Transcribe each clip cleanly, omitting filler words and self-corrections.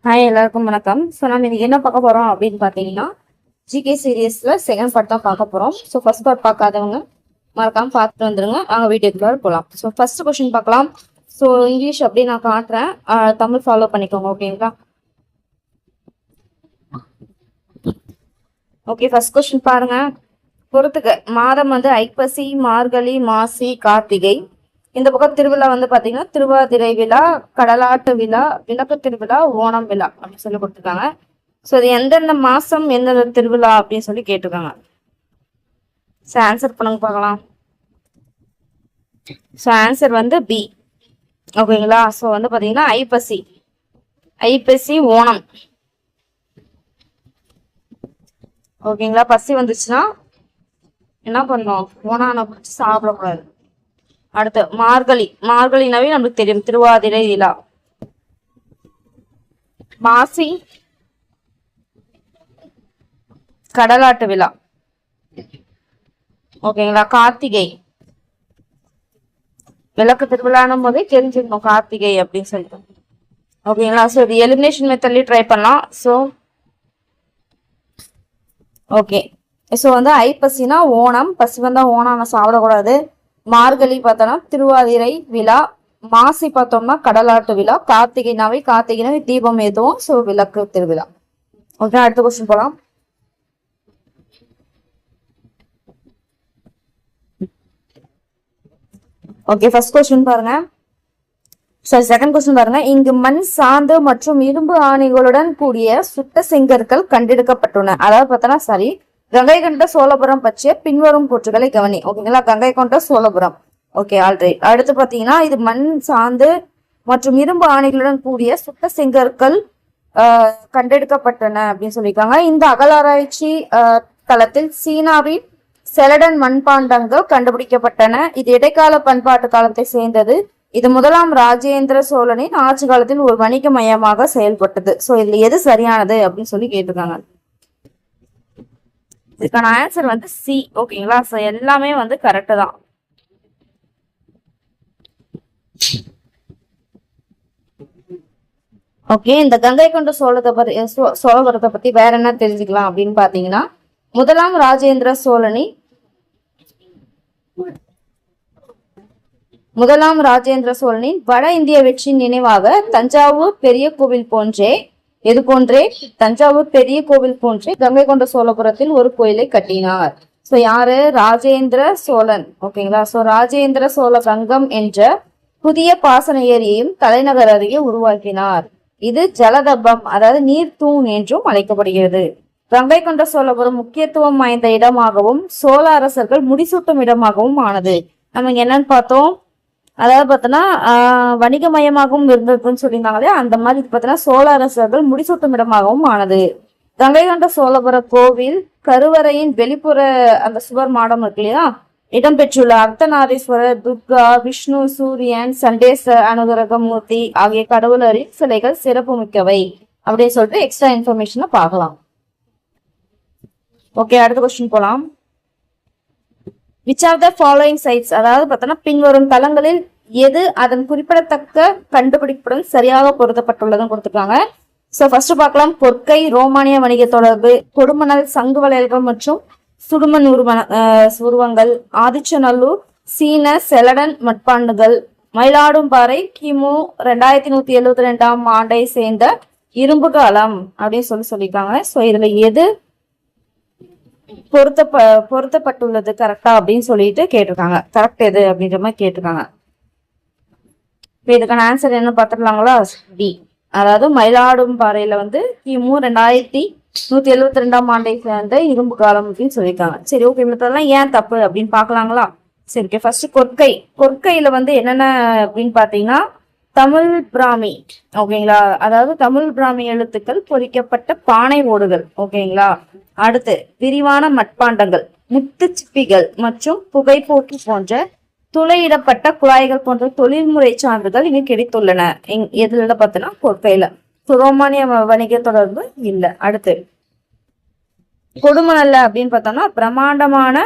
Hi, எல்லாருக்கும் வணக்கம். So நம்ம இன்னைக்கு என்ன பார்க்க போறோம் அப்படின்னு பார்த்தீங்கன்னா, ஜிகே சீரியஸ்ல செகண்ட் பார்ட் தான் பார்க்க போறோம். ஸோ ஃபர்ஸ்ட் பார்ட் பார்க்காதவங்க மறக்காம பார்த்துட்டு வந்துருங்க. நாங்கள் வீடியோக்குள்ள போகலாம். ஸோ ஃபர்ஸ்ட் கொஸ்டின் பார்க்கலாம். ஸோ இங்கிலீஷ் அப்படியே நான் காட்டுறேன், தமிழ் ஃபாலோ பண்ணிக்கோங்க. ஓகேங்களா? ஓகே, ஃபர்ஸ்ட் கொஸ்டின் பாருங்க. பொறுத்துக்க மாதம் வந்து ஐப்பசி, மார்கழி, மாசி, கார்த்திகை. இந்த பக்கம் திருவிழா வந்து பாத்தீங்கன்னா திருவாதிரை விழா, கடலாட்டு விழா, விளக்கு திருவிழா, ஓணம் விழா அப்படின்னு சொல்லி கொடுத்துருக்காங்க. ஸோ இது எந்தெந்த மாசம் எந்தெந்த திருவிழா அப்படின்னு சொல்லி கேட்டிருக்காங்க. ஸோ ஆன்சர் பண்ணுங்க பார்க்கலாம். ஸோ ஆன்சர் வந்து பி. ஓகேங்களா? ஸோ வந்து பாத்தீங்கன்னா ஐப்பசி, ஐப்பசி ஓணம். ஓகேங்களா? பசி வந்துச்சுன்னா என்ன பண்ணோம்? ஓணான பிடிச்சி சாப்பிடக்கூடாது. அடுத்து மார்கழி, மார்கழினாவே நம்மளுக்கு தெரியும், திருவாதிரை விழா. மாசி கடலாட்டு விழா. ஓகேங்களா? கார்த்திகை விளக்கு திருவிழானும் போதே தெரிஞ்சுக்கணும் கார்த்திகை அப்படின்னு சொல்லிட்டு. ஓகேங்களா? ஸோ இது எலிமினேஷன் மெத்தட்லயும் ட்ரை பண்ணலாம். ஸோ ஓகே, ஸோ வந்து ஐப்பசினா ஓணம், பசி வந்தா ஓணம் சாப்பிடக்கூடாது. மார்கழி பார்த்தோம்னா திருவாதிரை விழா, மாசி பார்த்தோம்னா கடலாட்டு விழா, கார்த்திகைனாவே தீபம் ஏதுவும், ஸோ விளக்கு திருவிழா. ஓகே, அடுத்த கொஸ்டின் போலாம். ஓகே, ஃபர்ஸ்ட் கொஸ்டின் பாருங்க. சரி, செகண்ட் கொஸ்டின் பாருங்க. இங்கு மண், சாந்து மற்றும் இரும்பு ஆணைகளுடன் கூடிய சுட்ட செங்கற்கள் கண்டெடுக்கப்பட்டுள்ளன. அதாவது பார்த்தோன்னா சரி, கங்கை கொண்ட சோழபுரம் பற்றிய பின்வரும் கூற்றுகளை கவனி. ஓகேங்களா? கங்கை கொண்ட சோழபுரம். Okay, alright. அடுத்து பாத்தீங்கன்னா இது மண், சாந்து மற்றும் இரும்பு ஆணைகளுடன் கூடிய சுட்ட செங்கற்கள் கண்டெடுக்கப்பட்டன அப்படின்னு சொல்லியிருக்காங்க. இந்த அகழாராய்ச்சி தளத்தில் சீனாவின் செலடன் மண்பாண்டங்கள் கண்டுபிடிக்கப்பட்டன. இது இடைக்கால பண்பாட்டு காலத்தை சேர்ந்தது. இது முதலாம் ராஜேந்திர சோழனின் ஆட்சி காலத்தில் ஒரு வணிக மையமாக செயல்பட்டது. சோ இதுல எது சரியானது அப்படின்னு சொல்லி கேட்டிருக்காங்க. இதுக்கான ஆன்சர் வந்து சி. ஓகேங்களா? ஸோ எல்லாமே வந்து கரெக்டு தான். ஓகே, இந்த கங்கை கொண்ட சோழபுரத்தை பத்தி வேற என்ன தெரிஞ்சுக்கலாம் அப்படின்னு பாத்தீங்கன்னா, முதலாம் ராஜேந்திர சோழனின் வட இந்திய வெற்றியின் நினைவாக தஞ்சாவூர் பெரிய கோவில் போன்றே தஞ்சாவூர் பெரிய கோவில் போன்றே கங்கை கொண்ட சோழபுரத்தில் ஒரு கோயிலை கட்டினார். சோ யாரு? ராஜேந்திர சோழன். ஓகேங்களா? சோ ராஜேந்திர சோழ கங்கம் என்ற புதிய பாசன ஏரியையும் தலைநகர் அருகே உருவாக்கினார். இது ஜலதபம், அதாவது நீர்த்தூண் என்றும் அழைக்கப்படுகிறது. கங்கை கொண்ட சோழபுரம் முக்கியத்துவம் வாய்ந்த இடமாகவும் சோழ அரசர்கள் முடிசூட்டும் இடமாகவும் ஆனது. நம்ம இங்க என்னன்னு பார்த்தோம்? அதாவது பார்த்தோன்னா வணிக மையமாகவும் இருந்ததுன்னு சொல்லியிருந்தாங்களே, அந்த மாதிரி பார்த்தோன்னா சோழ அரசர்கள் முடிசூட்டும் இடமாகவும் ஆனது. கங்கை கொண்ட சோழபுர கோவில் கருவறையின் வெளிப்புற அந்த சுவர் மாடம் இருக்கு இல்லையா, இடம்பெற்றுள்ள அர்த்தநாரீஸ்வரர், துர்கா, விஷ்ணு, சூரியன், சண்டேச அனுகிரகமூர்த்தி ஆகிய கடவுளரின் சிலைகள் சிறப்பு மிக்கவை அப்படின்னு சொல்லிட்டு எக்ஸ்ட்ரா இன்ஃபர்மேஷனை பார்க்கலாம். ஓகே, அடுத்த கொஸ்டின் போலாம். Which of the following sites, அதாவது பார்த்தோன்னா பின்வரும் தளங்களில் எது அதன் குறிப்பிடத்தக்க கண்டுபிடிப்புடன் சரியாக பொருத்தப்பட்டுள்ளதுன்னு கொடுத்துருக்காங்க. ஸோ ஃபர்ஸ்ட் பார்க்கலாம். கொற்கை, ரோமானிய வணிக தொடர்பு, கொடுமணல், சங்கு வளையல்கள் மற்றும் சுடுமண் உருவங்கள், ஆதிச்சநல்லூர் சீன செலடன் மட்பாண்டுகள், மயிலாடும்பாறை கிமு 2172 ஆண்டை சேர்ந்த இரும்பு காலம் அப்படின்னு சொல்லியிருக்காங்க. ஸோ இதுல எது பொருத்தப்பட்டுள்ளது கரெக்டா அப்படின்னு சொல்லிட்டு கேட்டிருக்காங்க. கரெக்ட் எது அப்படின்ற மாதிரி கேட்டிருக்காங்க. இப்ப இதுக்கான ஆன்சர் என்ன பார்த்துடலாங்களா? டி. அதாவது மயிலாடும்பாறையில வந்து கிமு 2172 ஆண்டை சேர்ந்த இரும்பு காலம் அப்படின்னு சொல்லியிருக்காங்க. சரி, ஓகே, இதெல்லாம் ஏன் தப்பு அப்படின்னு பாக்கலாங்களா? சரி, ஓகே. ஃபர்ஸ்ட் கொற்கையில வந்து என்னென்ன அப்படின்னு பாத்தீங்கன்னா தமிழ் பிராமி. ஓகேங்களா? அதாவது தமிழ் பிராமி எழுத்துக்கள் பொறிக்கப்பட்ட பானை ஓடுகள். ஓகேங்களா? அடுத்து விரிவான மட்பாண்டங்கள், முத்து சிப்பிகள் மற்றும் புகைப்போக்கி போன்ற துளையிடப்பட்ட குழாய்கள் போன்ற தொழில்முறை சான்றுகள் இங்கு கிடைத்துள்ளன. எதுல பார்த்தோன்னா கொற்கையில. ரோமானிய வணிக தொடர்பு இல்ல. அடுத்து கொடுமணல்ல அப்படின்னு பார்த்தோம்னா பிரம்மாண்டமான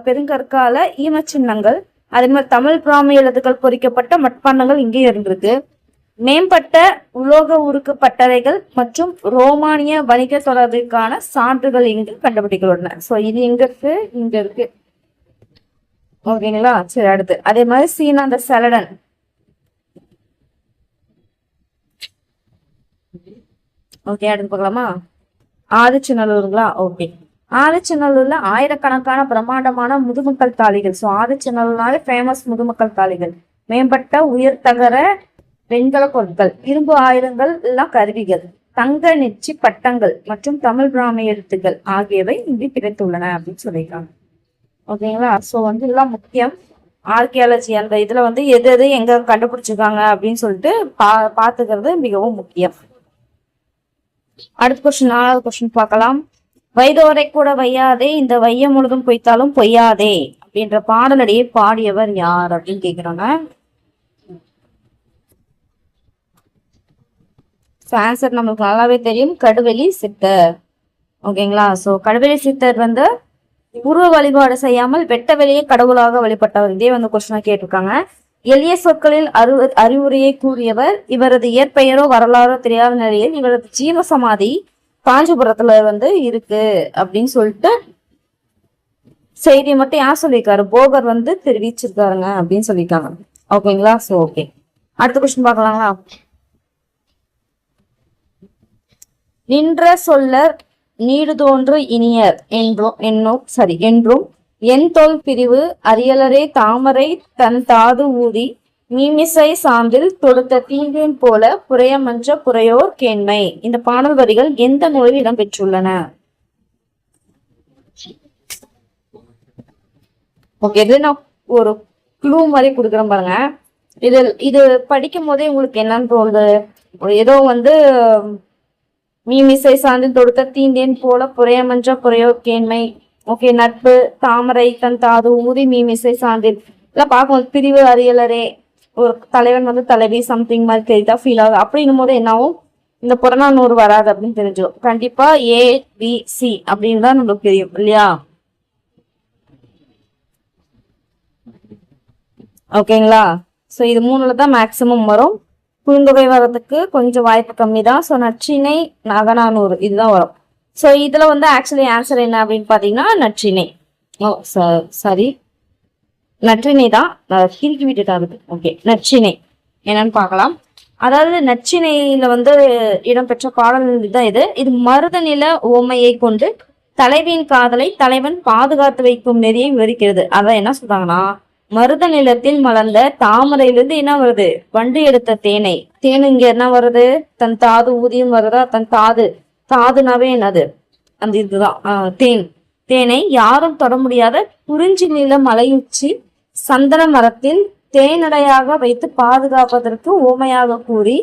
பெருங்கற்கால ஈமச்சின்னங்கள், அதே மாதிரி தமிழ் பிராமி எழுத்துக்கள் பொறிக்கப்பட்ட மட்பாண்டங்கள் இங்கே இருந்திருக்கு. மேம்பட்ட உலோக உருக்கு பட்டறைகள் மற்றும் ரோமானிய வணிக தொடர்பிற்கான சான்றுகள் இங்கு கண்டுபிடிக்கப்பட்டன. சோ இது எங்க இருக்கு? இங்க இருக்கு. ஓகேங்களா? சரி, அடுத்து அதே மாதிரி சீனா அந்த செலடன். ஓகே, அடுத்து பார்க்கலாமா? ஆதிச்சநல்லூருங்களா? ஓகே, ஆதிச்சநல்லூர்ல ஆயிரக்கணக்கான பிரம்மாண்டமான முதுமக்கள் தாளிகள். So ஆதிச்சநல்லூர்னாலே famous முதுமக்கள் தாளிகள். மேம்பட்ட உயர்தகர வெண்கல பொருட்கள், இரும்பு ஆயுதங்கள் எல்லாம் கருவிகள், தங்க நெச்சி பட்டங்கள் மற்றும் தமிழ் பிராமி எழுத்துக்கள் ஆகியவை இங்கு கிடைத்துள்ளன அப்படின்னு சொல்லியிருக்காங்க. ஓகேங்களா? ஸோ இதெல்லாம் முக்கியம். ஆர்கியாலஜி அந்த இதுல எது எது எங்க கண்டுபிடிச்சிருக்காங்க அப்படின்னு சொல்லிட்டு பாத்துக்கிறது மிகவும் முக்கியம். அடுத்த கொஸ்டின், 4வது கொஸ்டின் பார்க்கலாம். வைதோரை கூட வையாதே, இந்த வையம் முழுதும் பொய்த்தாலும் பொய்யாதே அப்படின்ற பாடலடியை பாடியவர் யார் அப்படின்னு கேக்குறாங்க. ஆன்சர் நம்மளுக்கு நல்லாவே தெரியும், கடுவெளி சித்தர். ஓகேங்களா? சோ கடுவெளி சித்தர் உருவ வழிபாடு செய்யாமல் வெட்ட வெளியே கடவுளாக வழிபட்டவர். இதே கொஸ்டினா கேட்டிருக்காங்க. எளிய சொற்களில் அறிவுரையை கூறியவர். இவரது இயற்பெயரோ வரலாறோ தெரியாத நிலையில் இவரது ஜீவ சமாதி காஞ்சிபுரத்துல இருக்கு அப்படின்னு சொல்லிட்டு செய்தி மட்டும் யார் சொல்லியிருக்காரு? போகர் தெரிவிச்சிருக்காருங்க அப்படின்னு சொல்லியிருக்காங்க. ஓகேங்களா? சோ ஓகே, அடுத்த கொஸ்டின் பார்க்கலாங்களா? நின்ற சொல்லர் நீடு தோன்று இனியர் என்றும் என் தொல் பிரிவு அரியலரே தாமரை தன் தாது ஊதி மீமிசை சான்றில் தொடுத்த தீங்கின் போல புறையமன்ற புறையோர் கேண்மை. இந்த பாடல் வரிகள் எந்த நூலில் இடம்பெற்றுள்ளன? ஓகே, இது நான் ஒரு க்ளூ மாதிரி கொடுக்குறேன் பாருங்க. இது படிக்கும் போதே உங்களுக்கு என்னன்னு தோணுது? ஏதோ மீமிசை சான்றில் தொடுத்த தீந்தேன் போல புறையமன்ற புறையோர் கேண்மை. ஓகே, நட்பு, தாமரை தன் தாது ஊதி மீமிசை சான்றில் எல்லாம் பார்க்கும் பிரிவு அரியலரே, ஒரு தலைவன் தலைவி சம்திங் மாதிரி தெரியுதா ஃபீல் ஆகுது. அப்படின்னும் போது என்னாவும் இந்த புறநானூறு வராது அப்படின்னு தெரிஞ்சிடும். கண்டிப்பா ABC அப்படின்னு தான் நம்மளுக்கு தெரியும் இல்லையா? ஓகேங்களா? சோ இது 3ல தான் மேக்சிமம் வரும். குறுந்தொகை வர்றதுக்கு கொஞ்சம் வாய்ப்பு கம்மி தான். ஸோ நற்றிணை, அகநானூறு இதுதான் வரும். ஸோ இதுல ஆக்சுவலி ஆன்சர் என்ன அப்படின்னு பாத்தீங்கன்னா நற்றிணை. ஓ சரி, நற்றிணை தான், கிறுக்கி விட்டுட்டாரு. ஓகே, நற்றிணை என்னன்னு பார்க்கலாம். அதாவது நற்றிணையில இடம்பெற்ற பாடல் தான் இது மருதநில ஓமையை கொண்டு தலைவியின் காதலை தலைவன் பாதுகாத்து வைக்கும் நெறியை விவரிக்கிறது. அதான் என்ன சொல்றாங்கன்னா, மருத நிலத்தில் மலர்ந்த தாமரையிலிருந்து என்ன வருது? வண்டு எடுத்த தேனை. தேனு இங்க என்ன வருது? தன் தாது ஊதியம் வருதா? தன் தாதுனாவே என்னது? அந்த இதுதான் தேனை யாரும் தொட முடியாத குறிஞ்சி நில மலையுச்சி சந்தன மரத்தில் தேனடையாக வைத்து பாதுகாப்பதற்கு ஓமையாக கூறி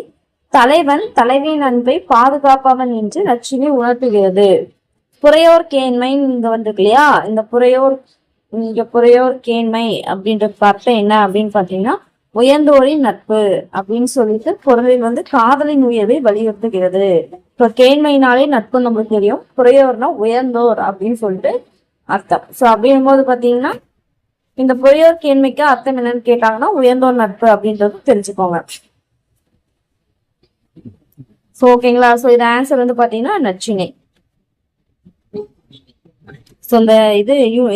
தலைவன் தலைவியின் அன்பை பாதுகாப்பவன் என்று நச்சினை உணர்த்துகிறது. புறையோர் கேண்மை இங்க வந்திருக்கு இல்லையா? இந்த புறையோர் கேண்மை அப்படின்றது அர்த்தம் என்ன அப்படின்னு பாத்தீங்கன்னா, உயர்ந்தோரின் நட்பு அப்படின்னு சொல்லிட்டு பொருளில் காதலின் உயர்வை வலியுறுத்துகிறது. இப்ப கேண்மைனாலே நட்பு நம்மளுக்கு தெரியும், புறையோர்னா உயர்ந்தோர் அப்படின்னு சொல்லிட்டு அர்த்தம். சோ அப்படிங்கும் போது பாத்தீங்கன்னா இந்த புறையோர் கேண்மைக்கு அர்த்தம் என்னன்னு கேட்டாங்கன்னா உயர்ந்தோர் நட்பு அப்படின்றது தெரிஞ்சுக்கோங்க. சோ ஓகேங்களா? சோ இது ஆன்சர் பாத்தீங்கன்னா நச்சினை. ஸோ இந்த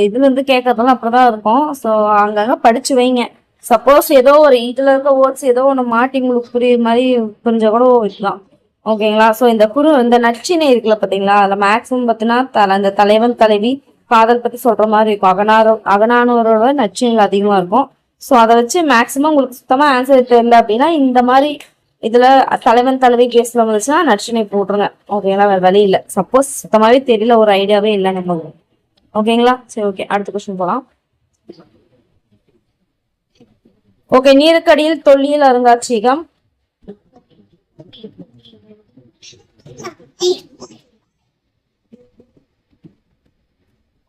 இதுல கேட்கறதெல்லாம் அப்படிதான் இருக்கும். ஸோ அங்கங்க படிச்சு வைங்க. சப்போஸ் ஏதோ ஒரு இதுல இருக்க வேர்ட்ஸ் ஏதோ ஒன்று மாட்டி உங்களுக்கு புரியுற மாதிரி புரிஞ்சா கூட இதுதான். ஓகேங்களா? ஸோ இந்த நச்சினை இருக்குல்ல பாத்தீங்களா, அதுல மேக்சிமம் பாத்தீங்கன்னா இந்த தலைவன் தலைவி காதல் பத்தி சொல்ற மாதிரி இருக்கும். அகநானூரோட நச்சினைகள் அதிகமா இருக்கும். ஸோ அதை வச்சு மேக்சிமம் உங்களுக்கு சுத்தமா ஆன்சர் தெரியல அப்படின்னா இந்த மாதிரி இதுல தலைவன் தலைவி கேஸ்ல வந்துச்சுன்னா நச்சினை போட்டுருங்க. ஓகேங்களா? வேற வழி இல்லை. சப்போஸ் சுத்தமாவே தெரியல, ஒரு ஐடியாவே இல்லை நமக்கு. ஓகேங்களா? சரி, ஓகே, அடுத்த கொஸ்டின் போலாம். ஓகே, நீருக்கடியில் தொல்லியல் அருங்காட்சியகம்.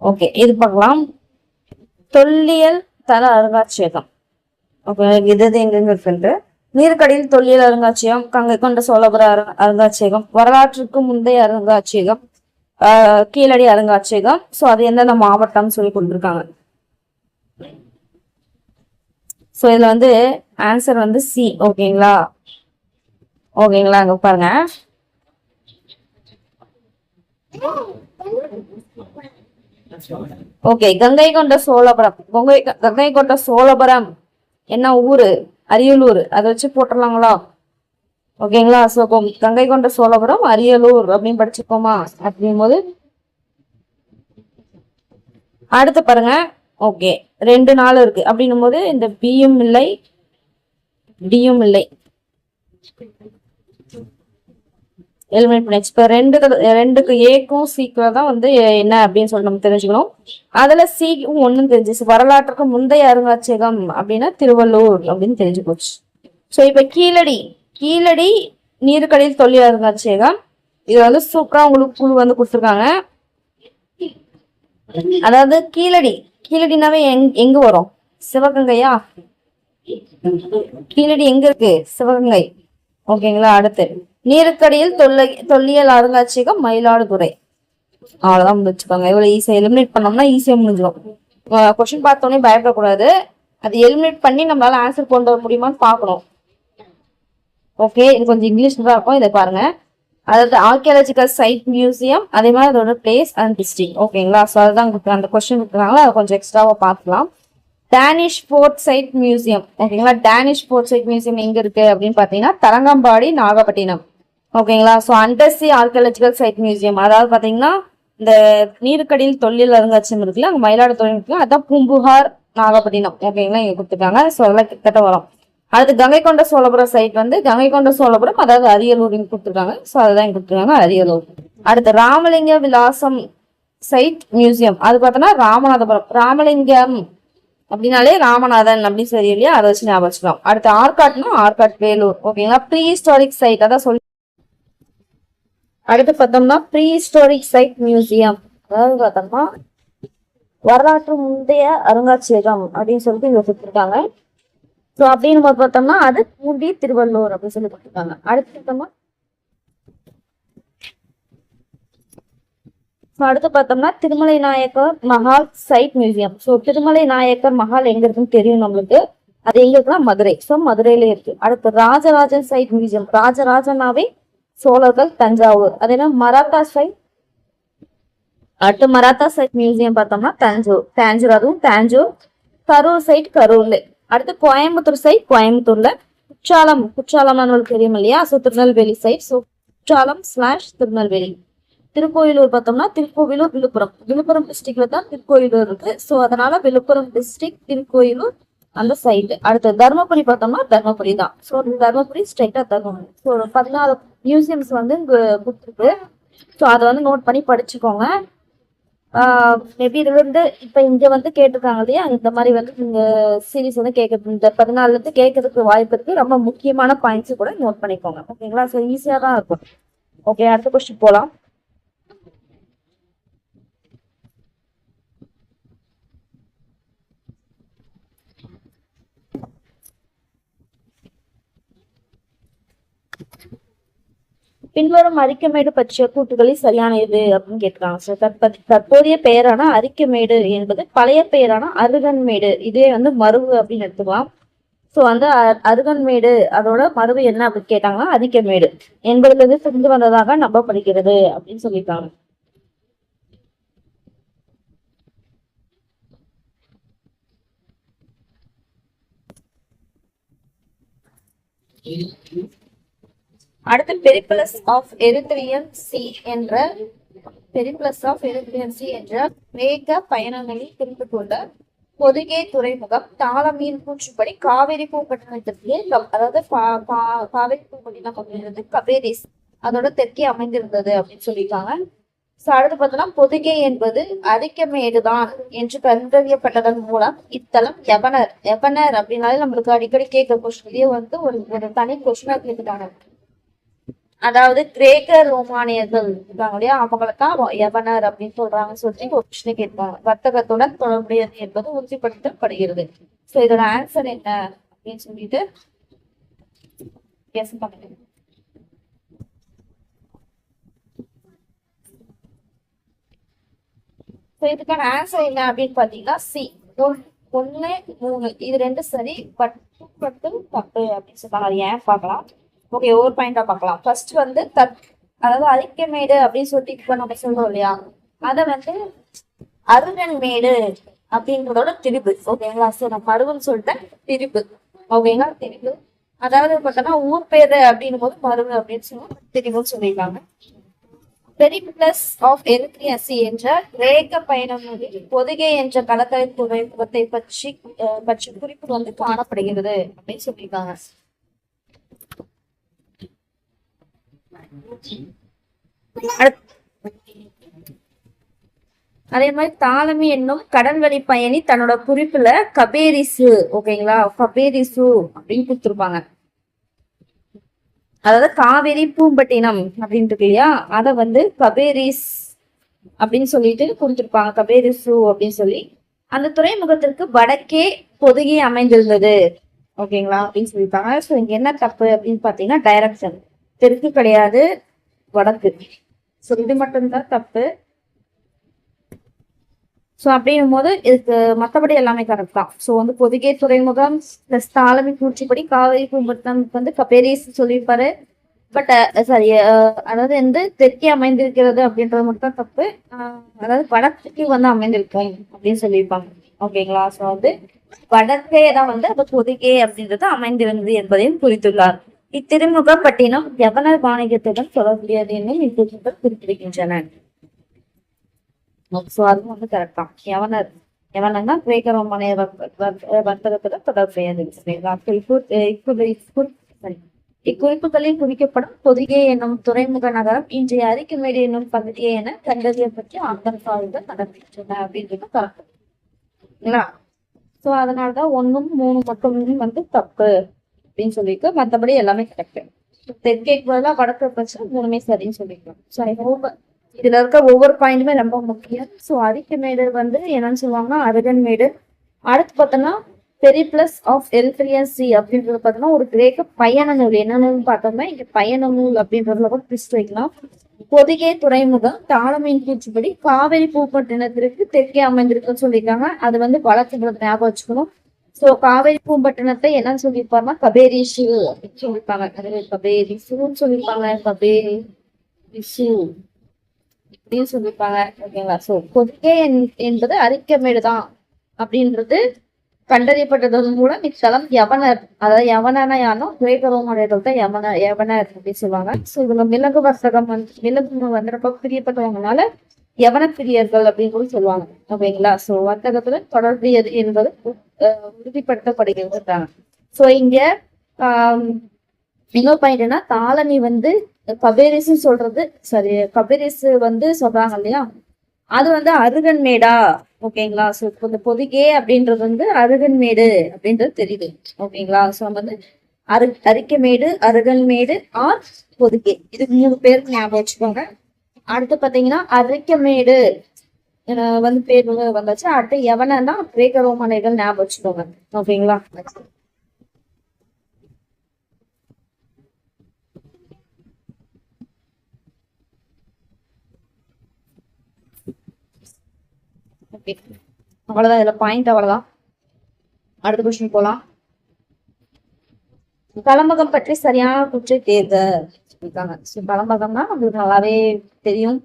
ஓகே, இது பார்க்கலாம். தொல்லியல் தர அருங்காட்சியகம். ஓகே, இது எங்கெங்க இருக்குன்ட்டு நீருக்கடியில் தொல்லியல் அருங்காட்சியகம், கங்கை கொண்ட சோழபுர அருங்காட்சியகம், வரலாற்றுக்கு முந்தைய அருங்காட்சியகம், கீழடி அருங்காட்சியகம். சோ அது எந்தெந்த மாவட்டம் சொல்லி கொடுத்துருக்காங்க. சோ இதுல ஆன்சர் சி. ஓகேங்களா? ஓகேங்களா, அங்க பாருங்க. ஓகே, கங்கை கொண்ட சோழபுரம். கங்கை கொண்ட சோழபுரம் என்ன ஊரு? அரியலூர். அதை வச்சு போட்டுடலாங்களா? ஓகேங்களா. சோ கங்கை கொண்ட சோழபுரம் அரியலூர் அப்படின்னு படிச்சுக்கோமா? அப்படிங்கும் போது அடுத்து பாருங்க. ஓகே, 2 நாள் இருக்கு அப்படின்னும் போது இந்த பியும் இல்லை டியும் இல்லை, எலிமினேட் பண்ணிச்சு. இப்ப ரெண்டுக்கு ஏக்கும் சீக்கிரம் தான் வந்து என்ன அப்படின்னு சொல்லி நம்ம தெரிஞ்சுக்கணும். அதுல சீக்கும் ஒண்ணும் தெரிஞ்சிச்சு. வரலாற்றுக்கு முந்தைய அருங்காட்சியகம் அப்படின்னா திருவள்ளூர் அப்படின்னு தெரிஞ்சு போச்சு. சோ இப்ப கீழடி நீருக்கடியில் தொல்லியல் அருங்காட்சியகம். இது வந்து சூப்பரா உங்களுக்கு குழு வந்து கொடுத்துருக்காங்க. அதாவது கீழடினாவே எங்க வரும்? சிவகங்கையா? கீழடி எங்க இருக்கு? சிவகங்கை. ஓகேங்களா. அடுத்து நீருக்கடியில் தொல்லியல் அருங்காட்சியகம் மயிலாடுதுறை. அவ்வளவுதான் முடிச்சுக்கோங்க. இவ்வளவு ஈஸியா எலிமினேட் பண்ணோம்னா ஈஸியா முடிஞ்சிடும். கொஸ்டின் பார்த்தோன்னே பயப்படக்கூடாது. அது எலிமினேட் பண்ணி நம்மளால ஆன்சர் கொண்டு வர முடியுமான்னு பாக்கணும். ஓகே, இது கொஞ்சம் இங்கிலீஷ்ல தான் இருக்கும். இதை பாருங்க. அதாவது ஆர்கியாலஜிக்கல் சைட் மியூசியம், அதே மாதிரி அதோட பிளேஸ் அண்ட் டிஸ்ட்ரிக்ட். ஓகேங்களா. ஸோ அதுதான் அந்த கொஸ்டின் இருக்கிறாங்களா, அதை கொஞ்சம் எக்ஸ்ட்ராவா பார்க்கலாம். Danish fort site museum. ஓகேங்களா. டேனிஷ் ஃபோர்ட் சைட் மியூசியம் எங்க இருக்கு அப்படின்னு பாத்தீங்கன்னா தரங்கம்பாடி, நாகப்பட்டினம். ஓகேங்களா. So undersea archaeological site museum, அதாவது பாத்தீங்கன்னா இந்த நீருக்கடியில் தொல்லியல் அருங்காட்சியம் இருக்குல்ல, அங்க மயிலாடுதுறை இருக்குல்ல, அதான் பூம்புகார், நாகப்பட்டினம். ஓகேங்களா. இங்க கொடுத்துருக்காங்க. ஸோ அதெல்லாம் கிட்டத்தட்ட வரும். அடுத்து கங்கை கொண்ட சோழபுரம் சைட் வந்து கங்கை கொண்ட சோழபுரம், அதாவது அரியலூர் கொடுத்துருக்காங்க. ஸோ அதுதான் கொடுத்துருக்காங்க, அரியலூர். அடுத்து ராமலிங்க விலாசம் சைட் மியூசியம், அது பார்த்தோன்னா ராமநாதபுரம். ராமலிங்கம் அப்படின்னாலே ராமநாதன் அப்படின்னு சரி இல்லையா, அதை வச்சு ஞாபகம் வச்சுக்கலாம். அடுத்து ஆற்காட்னா ஆற்காட், வேலூர். ஓகேங்களா. ப்ரீ ஹிஸ்டாரிக் சைட், அதான் சொல்லி. அடுத்து பார்த்தோம்னா ப்ரீ ஹிஸ்டாரிக் சைட் மியூசியம், அதாவது பார்த்தோம்னா வரலாற்று முந்தைய அருங்காட்சியகம் அப்படின்னு சொல்லிட்டு இங்க கொடுத்துருக்காங்க. ஸோ அப்படின்னு பார்த்தோம்னா அது பூண்டி, திருவள்ளூர் அப்படின்னு சொல்லி கொடுத்துருக்காங்க. அடுத்து பார்த்தோம்னா Thirumalai Nayakkar Mahal site museum. So Thirumalai Nayakkar Mahal எங்க இருக்குன்னு தெரியும் நம்மளுக்கு. அது எங்க இருக்குன்னா மதுரை. ஸோ மதுரையில இருக்கு. அடுத்து ராஜராஜன் சைட் மியூசியம். ராஜராஜனாவே சோழர்கள், தஞ்சாவூர். அதே மாதிரி மராத்தா சைட். அடுத்து மராத்தா சைட் மியூசியம் பார்த்தோம்னா தஞ்சூர், அதுவும் தஞ்சூர். கரூர் சைட் கரூர்ல. அடுத்து கோயம்புத்தூர் சைட் கோயம்புத்தூர்ல. குற்றாலம் நம்மளுக்கு தெரியும் இல்லையா. So Tirunelveli site. So Courtallam / Tirunelveli. Tirukoilur பார்த்தோம்னா திருக்கோவிலூர், விழுப்புரம் டிஸ்ட்ரிக்ட்ல தான் திருக்கோயிலூர் இருக்கு. ஸோ அதனால விழுப்புரம் டிஸ்ட்ரிக்ட், திருக்கோயிலூர் அந்த சைடு. அடுத்து தர்மபுரி பார்த்தோம்னா தர்மபுரி தான். ஸோ தர்மபுரி ஸ்ட்ரைட்டா தர்மபுரி. ஸோ 14 மியூசியம்ஸ் வந்து இங்க கொடுத்துருக்கு. ஸோ அதை வந்து நோட் பண்ணி படிச்சுக்கோங்க. மேபி இதுல இருந்து இப்ப இங்க வந்து கேட்டிருக்காங்க இல்லையா, இந்த மாதிரி வந்து நீங்க சீரீஸ் வந்து கேட்கறது, இந்த 14 இருந்து கேட்கறதுக்கு வாய்ப்பு இருக்கு. ரொம்ப முக்கியமான பாயிண்ட்ஸ் கூட நோட் பண்ணிக்கோங்க. ஓகேங்களா. ஸோ ஈஸியா தான் இருக்கும். ஓகே, அடுத்த கொஸ்டின் போலாம். பின்வரும் அரிக்கமேடு பற்றிய கூட்டுகளில் சரியான எது அப்படின்னு கேட்கிறாங்க. தற்போதைய பெயரான அரிக்கமேடு என்பது பழைய பெயரான அருகன்மேடு. இதே வந்து மருவு அப்படின்னு எடுத்துக்கலாம். ஸோ வந்து அருகன்மேடு அதோட மருவு என்ன அப்படின்னு கேட்டாங்கன்னா அரிக்கமேடு என்பதிலிருந்து தெரிந்து வந்ததாக நம்பப்படுகிறது அப்படின்னு சொல்லியிருக்காங்க. அடுத்து பெரிப்ளஸ் ஆஃப் எரித்ரியன் சி என்ற கிரேக்க பயணங்களில் தெரிந்து கொண்ட பொதுகே துறைமுகம் தாளமீன் கூற்றுப்படி காவிரி பூம்பட்டினத்திற்கு, அதாவது காவிரி பூம்பட்டினம் அப்படின்றது கபேரிஸ் அதோட தெற்கே அமைந்திருந்தது அப்படின்னு சொல்லியிருக்காங்க. ஸோ அடுத்து பார்த்தோம்னா பொதுகை என்பது அரிக்கமேடுதான் என்று கண்டறியப்பட்டதன் மூலம் இத்தலம் எவனர் அப்படின்னாலே நம்மளுக்கு அடிக்கடி கேட்கிற கொஸ்டின்லயே வந்து ஒரு தனி கொஸ்டினா கேட்டுட்டாங்க. அதாவது கிரேக்க ரோமானியர்கள் இருக்காங்க இல்லையா, அவங்களைத்தான் எவனர் அப்படின்னு சொல்றாங்கன்னு சொல்லி ஒரு கொஸ்டின் கேட்பாங்க. வர்த்தகத்துடன் தொடர்புடையது என்பது உறுதிப்படுத்தப்படுகிறது. ஸோ இதோட ஆன்சர் என்ன அப்படின்னு சொல்லிட்டு கெஸ் பண்ணுங்க. இதுக்கான ஆன்சர் என்ன அப்படின்னு பாத்தீங்கன்னா சி 1, 3 இது 2 சரி, பட்டு தப்பு அப்படின்னு சொல்றாங்க. அது ஏன் பார்க்கலாம். ஓகே, ஒவ்வொரு பாயிண்டா பார்க்கலாம். ஃபர்ஸ்ட் வந்து அதாவது அரிக்கமேடு அப்படின்னு சொல்லிட்டு இப்ப நம்ம சொல்றோம் இல்லையா, அத வந்து அருகன்மேடு அப்படின்றதோட திரிபு. ஓகேங்களா, சோ நான் மருவன்னு சொல்லிட்டேன், திரிபு. ஓகேங்களா, திரிபு. அதாவது பார்த்தோன்னா ஊர் பேரு அப்படின்னும் போது மருவு அப்படின்னு சொல்லுவோம், திரிபுன்னு சொல்லியிருக்காங்க. பெரிப்ளஸ் ஆஃப் எரித்ரியாசி என்ற கிரேக்க பயணம் பொதிகை என்ற கடற்கரை துறைமுகத்தை பற்றி குறிப்பு வந்து காணப்படுகிறது அப்படின்னு சொல்லியிருக்காங்க. அதே மாதிரி தாலமி என்னும் கடல்வழி பயணி தன்னோட குறிப்புல கபேரிசு, ஓகேங்களா, கபேரிசு அப்படின்னு கொடுத்துருப்பாங்க. அதாவது காவேரி பூம்பட்டினம் அப்படின்னு இருக்கு இல்லையா, அத வந்து கபேரிஸ் அப்படின்னு சொல்லிட்டு கொடுத்துருப்பாங்க, கபேரிசு அப்படின்னு சொல்லி. அந்த துறைமுகத்திற்கு வடக்கே பொதுகி அமைந்திருந்தது, ஓகேங்களா அப்படின்னு சொல்லியிருப்பாங்க. ஸோ இங்க என்ன தப்பு அப்படின்னு பாத்தீங்கன்னா டைரக்ஷன், தெற்கு கிடையாது வடக்கு. ஸோ இது மட்டும்தான் தப்பு. ஸோ அப்படிங்கும் போது இதுக்கு மற்றபடி எல்லாமே கரெக்ட் தான். ஸோ வந்து பொதுகை துறைமுகம் பிளஸ் தாலமி கூற்றிப்படி காவேரி பூம்பட்டினம்க்கு வந்து கபேரிஸ் சொல்லியிருப்பாரு. பட் சாரி, அதாவது வந்து தெற்கே அமைந்திருக்கிறது அப்படின்றது மட்டும் தான் தப்பு. அதாவது வடக்கு வந்து அமைந்திருக்கும் அப்படின்னு சொல்லியிருப்பாங்க. ஓகேங்களா, ஸோ வந்து வடக்கே தான் வந்து அந்த பொதுகை அப்படின்றது அமைந்திருந்தது என்பதையும் குறித்துள்ளார். இத்திருமுக பட்டினம் யவனர் வாணிகத்துடன் தொடர்புடையது என்னும் இத்திருமுகம் குறிப்பிடுகின்றன. ஸோ அதுவும் வந்து கரெக்ட் தான். யவனர்னா கிரேக்க ரோமானிய வர்த்தகத்துடன் தொடர்புடையது. இக்குறிப்புகளில் குறிக்கப்படும் பொதிகை என்னும் துறைமுக நகரம் இன்றைய அரிக்கமேடு என்னும் பகுதியை என கண்டறியப்பட்டு ஆங்கில நடக்கின்றன அப்படின்றது கரெக்ட். ஸோ அதனாலதான் 1, 3 மட்டுமே வந்து தப்பு அப்படின்னு சொல்லிட்டு மற்றபடி எல்லாமே கரெக்ட். தெற்கே பதிலா வடக்கு பிரச்சனை 3மே சரின்னு சொல்லிக்கலாம். ஸோ ஐ ஹோப் இதுல இருக்க ஒவ்வொரு பாயிண்ட்டுமே ரொம்ப முக்கியம். ஸோ அரிக்கமேடு வந்து என்னன்னு சொல்லுவாங்கன்னா அருகன்மேடு. அடுத்து பார்த்தோம்னா பெரிப்ளஸ் ஆஃப் எரித்ரியாசி அப்படின்றது பார்த்தோம்னா ஒரு கிரேக்க பயண நூல். என்னன்னு பார்த்தோம்னா இங்க பயண நூல் அப்படின்றதுல கூட ட்விஸ்ட் வைக்கலாம். பொதிகை துறைமுகம் தாளமையின் கூற்றுப்படி காவேரி பூம்பட்டினத்திற்கு தெற்கே அமைந்திருக்குன்னு சொல்லியிருக்காங்க. அது வந்து வளர்த்துன்றது ஞாபகம் வச்சுக்கணும். ஸோ காவேரி பூம்பட்டினத்தை என்னன்னு சொல்லியிருப்பாருன்னா கபேரிசு அப்படின்னு சொல்லியிருப்பாங்க. கபேரிசுன்னு சொல்லியிருப்பாங்க, கபேரிசு அப்படின்னு சொல்லியிருப்பாங்க. ஓகேங்களா, ஸோ பொதிகை என்பது அரிக்கமேடு தான் அப்படின்றது கண்டறியப்பட்டதன் மூலம் இத்தலம் யவனர், அதாவது யவனனா யானோ கிரேக்க ரோமானியர்கள் தான் யவனர் அப்படின்னு சொல்லுவாங்க. ஸோ இவங்க மிளகு வர்த்தகம் மிளகு வந்து ரொம்ப பிரியப்பட்டவங்கனால யவன பிரியர்கள் அப்படின்னு கூட சொல்லுவாங்க. ஓகேங்களா, ஸோ வர்த்தகத்துல தொடர்புடையது என்பது உறுதிப்படுத்தப்படுகிறது. ஸோ இங்க இன்னொரு பாயிண்ட்னா தாலமி வந்து கபேரிசு சொல்றது சரி, கபேரிசு வந்து சொல்றாங்க இல்லையா, அது வந்து அருகன்மேடா. ஓகேங்களா, ஸோ இந்த பொதிகை அப்படின்றது வந்து அருகன்மேடு அப்படின்றது தெரியுது. ஓகேங்களா, ஸோ வந்து அரிக்கமேடு, அருகன்மேடு ஆர் பொதிகை, இது 3 பேருக்கு ஞாபகம் வச்சுக்கோங்க. அடுத்து பாத்தீங்கன்னா அரிக்கமேடு வந்து பேர் வந்தாச்சு. அடுத்து எவனா கிரேக்க ரோமானியர்கள் ஞாபகம் வச்சுக்கோங்க. ஓகேங்களா, அவ்வளவுதான் இதுல பாயிண்ட், அவ்வளவுதான். அடுத்த கொஸ்டின் போலாம். கலம்பகம் பற்றி சரியான குற்றை தேர்க சொல்லிருக்காங்க. கலம்பகம்னா உங்களுக்கு நல்லாவே தெரியும்.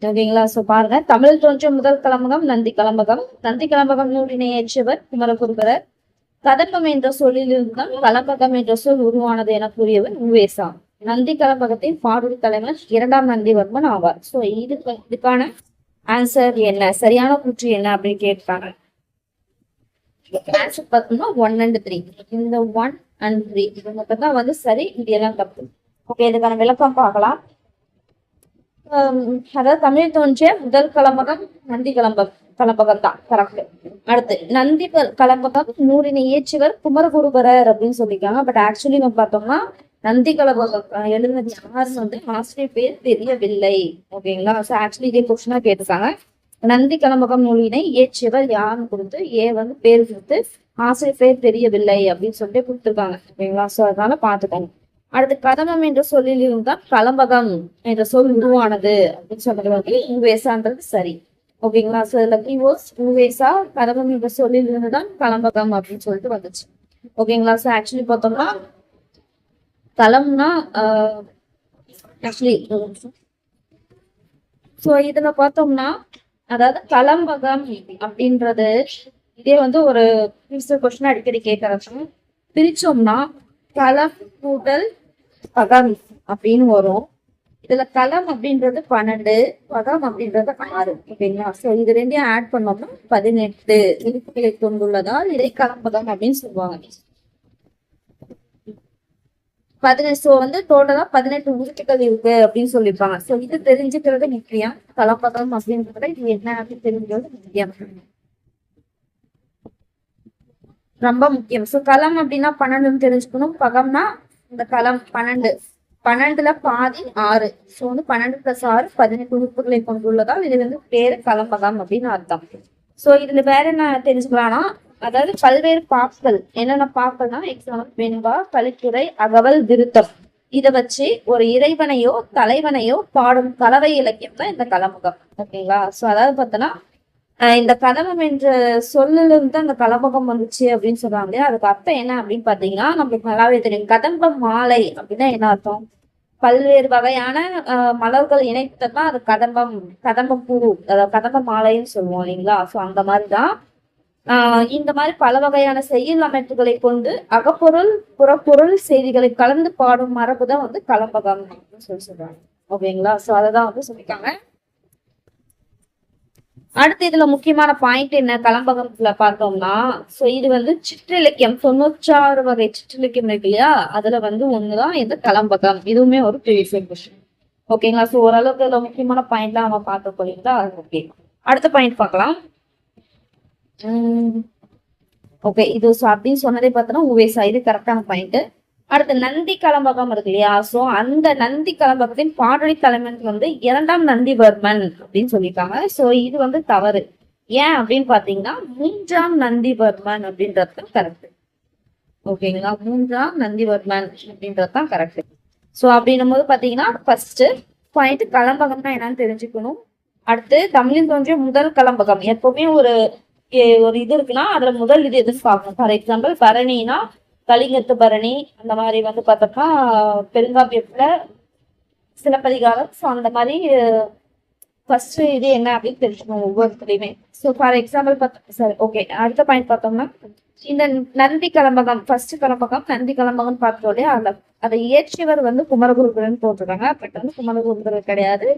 ஓகேங்களா, சோ பாருங்க. தமிழ் தோன்றிய முதல் கலம்பகம் நந்தி கலம்பகம். நந்தி கலம்பகம் நூலினை ஏற்றியவர் குமரகுருபரர். கதம்பம் என்ற சொல்லில் இருந்தால் கலம்பகம் என்ற சொல் உருவானது என கூறியவர் உவேசா. நந்தி கலம்பகத்தின் பாடல் தலைவர் 2ஆம் நந்திவர்மன் ஆவார். சோ இதுக்கான ஆன்சர் என்ன, சரியான கூற்று என்ன அப்படின்னு கேட்பாங்க. ஆன்சர் பார்த்தோம்னா 1 and 3. இந்த 1 and 3 இது மட்டும் தான் வந்து சரி, இது எல்லாம் தப்பு. ஓகே, இதுக்கான விளக்கம் பார்க்கலாம். அதாவது தமிழ் தோன்றிய முதல் கலம்பகம் நந்தி கலம்பகம் தான் கரெக்ட். அடுத்து நந்தி கலம்பகம் நூலினை இயற்றியவர் குமரகுருபரர் அப்படின்னு சொல்லியிருக்காங்க. பட் ஆக்சுவலி நம்ம பார்த்தோம்னா நந்தி கலம்பகம் எழுதினது யாருன்னு வந்து ஆசிரியர் பேர் தெரியவில்லை. ஓகேங்களா, ஸோ ஆக்சுவலி இதே கொஸ்டினா கேட்டிருக்காங்க. நந்தி கலம்பகம் நூலினை இயற்றியவர் யாருன்னு கொடுத்து வந்து பேர் கொடுத்து ஆசிரியர் பேர் தெரியவில்லை அப்படின்னு சொல்லிட்டு கொடுத்துருக்காங்க. ஓகேங்களா, ஸோ அதனால பார்த்துக்கோங்க. அடுத்து கதம்பம் என்ற சொல்லில் இருந்தால் கலம்பகம் என்ற சொல் உருவானது அப்படின்னு சொல்றது வந்து உவேசான்றது சரி. ஓகேங்களா, ஸோ இதுல கீவோர்ட்ஸ் உவேசா கதம்பம் என்ற சொல்லில் இருந்துதான் கலம்பகம் அப்படின்னு சொல்லிட்டு வந்துச்சு. ஓகேங்களா, ஸோ ஆக்சுவலி பார்த்தோம்னா களம்னா ஆக்சுவலி ஸோ இதுல பார்த்தோம்னா அதாவது கலம்பகம் அப்படின்றது இதே வந்து ஒரு கொஸ்டின் அடிக்கடி கேட்கறது. பிரிச்சோம்னா களம் கூட்டல் பகம் அப்படின்னு வரும். இதுல களம் அப்படின்றது 12, பகம் அப்படின்றது 6. ஓகேங்களா? ஸோ இது ரெண்டையும் ஆட் பண்ணோம்னா 18 உறுப்புகளை கொண்டுள்ளதால் இதை கலம்பகம் அப்படின்னு சொல்லுவாங்க. 18. ஸோ வந்து டோட்டலா 18 உறுப்புகள் இருக்கு அப்படின்னு சொல்லியிருப்பாங்க. ஸோ இது தெரிஞ்சுக்கிறது முக்கியம். கலம்பகம் அப்படின்றத இது என்ன அப்படின்னு தெரிஞ்சுக்கிறது முக்கியம், ரொம்ப முக்கியம். ஸோ களம் அப்படின்னா 12 தெரிஞ்சுக்கணும். பகம்னா இந்த களம் 12, 12ல பாதி 6. ஸோ வந்து 12 + 6 18 உறுப்புகளை கொண்டுள்ளதால் இது வந்து பேரு கலம்பகம் அப்படின்னு அர்த்தம். ஸோ இதுல வேற என்ன தெரிஞ்சுக்கலாம்னா அதாவது பல்வேறு பாக்கள், என்னென்ன பாக்கள்னா எக்ஸாம்பிள் வெண்பா, கலித்துறை, அகவல், விருத்தம். இதை வச்சு ஒரு இறைவனையோ தலைவனையோ பாடும் கலவை இலக்கியம் தான் இந்த கலம்பகம். ஓகேங்களா? ஸோ அதாவது பார்த்தோன்னா இந்த கலமம் என்ற சொல்லுல இருந்து அந்த கலம்பகம் வந்துச்சு அப்படின்னு சொல்றாங்க இல்லையா, அதுக்கு அர்த்தம் என்ன அப்படின்னு பாத்தீங்கன்னா நம்மளுக்கு நல்லாவே தெரியும். கதம்ப மாலை அப்படின்னா என்ன அர்த்தம்? பல்வேறு வகையான மலர்கள் இணைத்ததான் அது கதம்பம், கதம்பம் பூ, அதாவது கதம்ப மாலைன்னு சொல்லுவோம் இல்லைங்களா? ஸோ அந்த மாதிரிதான் இந்த மாதிரி பல வகையான செய்யுள் அமைப்புகளை கொண்டு அகப்பொருள் புறப்பொருள் செய்திகளை கலந்து பாடும் மரபுதான் வந்து கலம்பகம் அப்படின்னு சொல்றாங்க. ஓகேங்களா? ஸோ அதைதான் வந்து சொல்லியிருக்காங்க. அடுத்து இதுல முக்கியமான பாயிண்ட் என்ன கலம்பகத்துல பார்த்தோம்னா, சோ இது வந்து சிற்றிலக்கியம் 96 வகை சிற்றிலக்கியம் இருக்கு இல்லையா, அதுல வந்து ஒண்ணுதான் இந்த கலம்பகம். இதுவுமே ஒரு ப்ரீவியஸ் கொஸ்டின். ஓகேங்களா? சோ ஓரளவுக்கு இதுல முக்கியமான பாயிண்ட் தான் நம்ம பார்க்க போறீங்களா? ஓகே, அடுத்த பாயிண்ட் பார்க்கலாம். ஓகே, இது அப்படின்னு சொன்னதே பார்த்தோன்னா உவேசா, இது கரெக்டான பாயிண்ட். அடுத்து நந்தி கலம்பகம் இருக்கு இல்லையா, சோ அந்த நந்தி கலம்பகத்தின் பாடலி தலைவன் வந்து 2ஆம் நந்திவர்மன் அப்படின்னு சொல்லியிருக்காங்க. சோ இது வந்து தவறு. ஏன் அப்படின்னு பாத்தீங்கன்னா 3ஆம் நந்திவர்மன் அப்படின்றது கரெக்ட். ஓகேங்களா? 3ஆம் நந்திவர்மன் அப்படின்றது தான் கரெக்ட். சோ அப்படின்னும் போது பாத்தீங்கன்னா ஃபர்ஸ்ட் பாயிண்ட் கலம்பகம்னா என்னன்னு தெரிஞ்சுக்கணும். அடுத்து தமிழில் தோன்றிய முதல் கலம்பகம். எப்பவுமே ஒரு இது இருக்குன்னா அதுல முதல் இது எதுன்னு பார்க்கணும். ஃபார் எக்ஸாம்பிள் பரணினா கலிங்கத்து பரணி, அந்த மாதிரி வந்து பார்த்தோம்னா பெருங்காப்பியத்துல சிலப்பதிகாரம். ஸோ அந்த மாதிரி ஃபர்ஸ்ட் இது என்ன அப்படின்னு தெரிஞ்சுக்கணும் ஒவ்வொருத்தரையுமே. ஸோ ஃபார் எக்ஸாம்பிள் பார்த்தோம். சரி, ஓகே, அடுத்த பாயிண்ட் பார்த்தோம்னா இந்த நந்தி கலம்பகம், ஃபர்ஸ்ட் கலம்பகம் நந்தி கலம்பகம் பார்த்தோடே அதை இயற்றியவர் வந்து குமரகுருபரன் போட்டிருக்காங்க. பட் வந்து குமரகுருபரர் கிடையாது.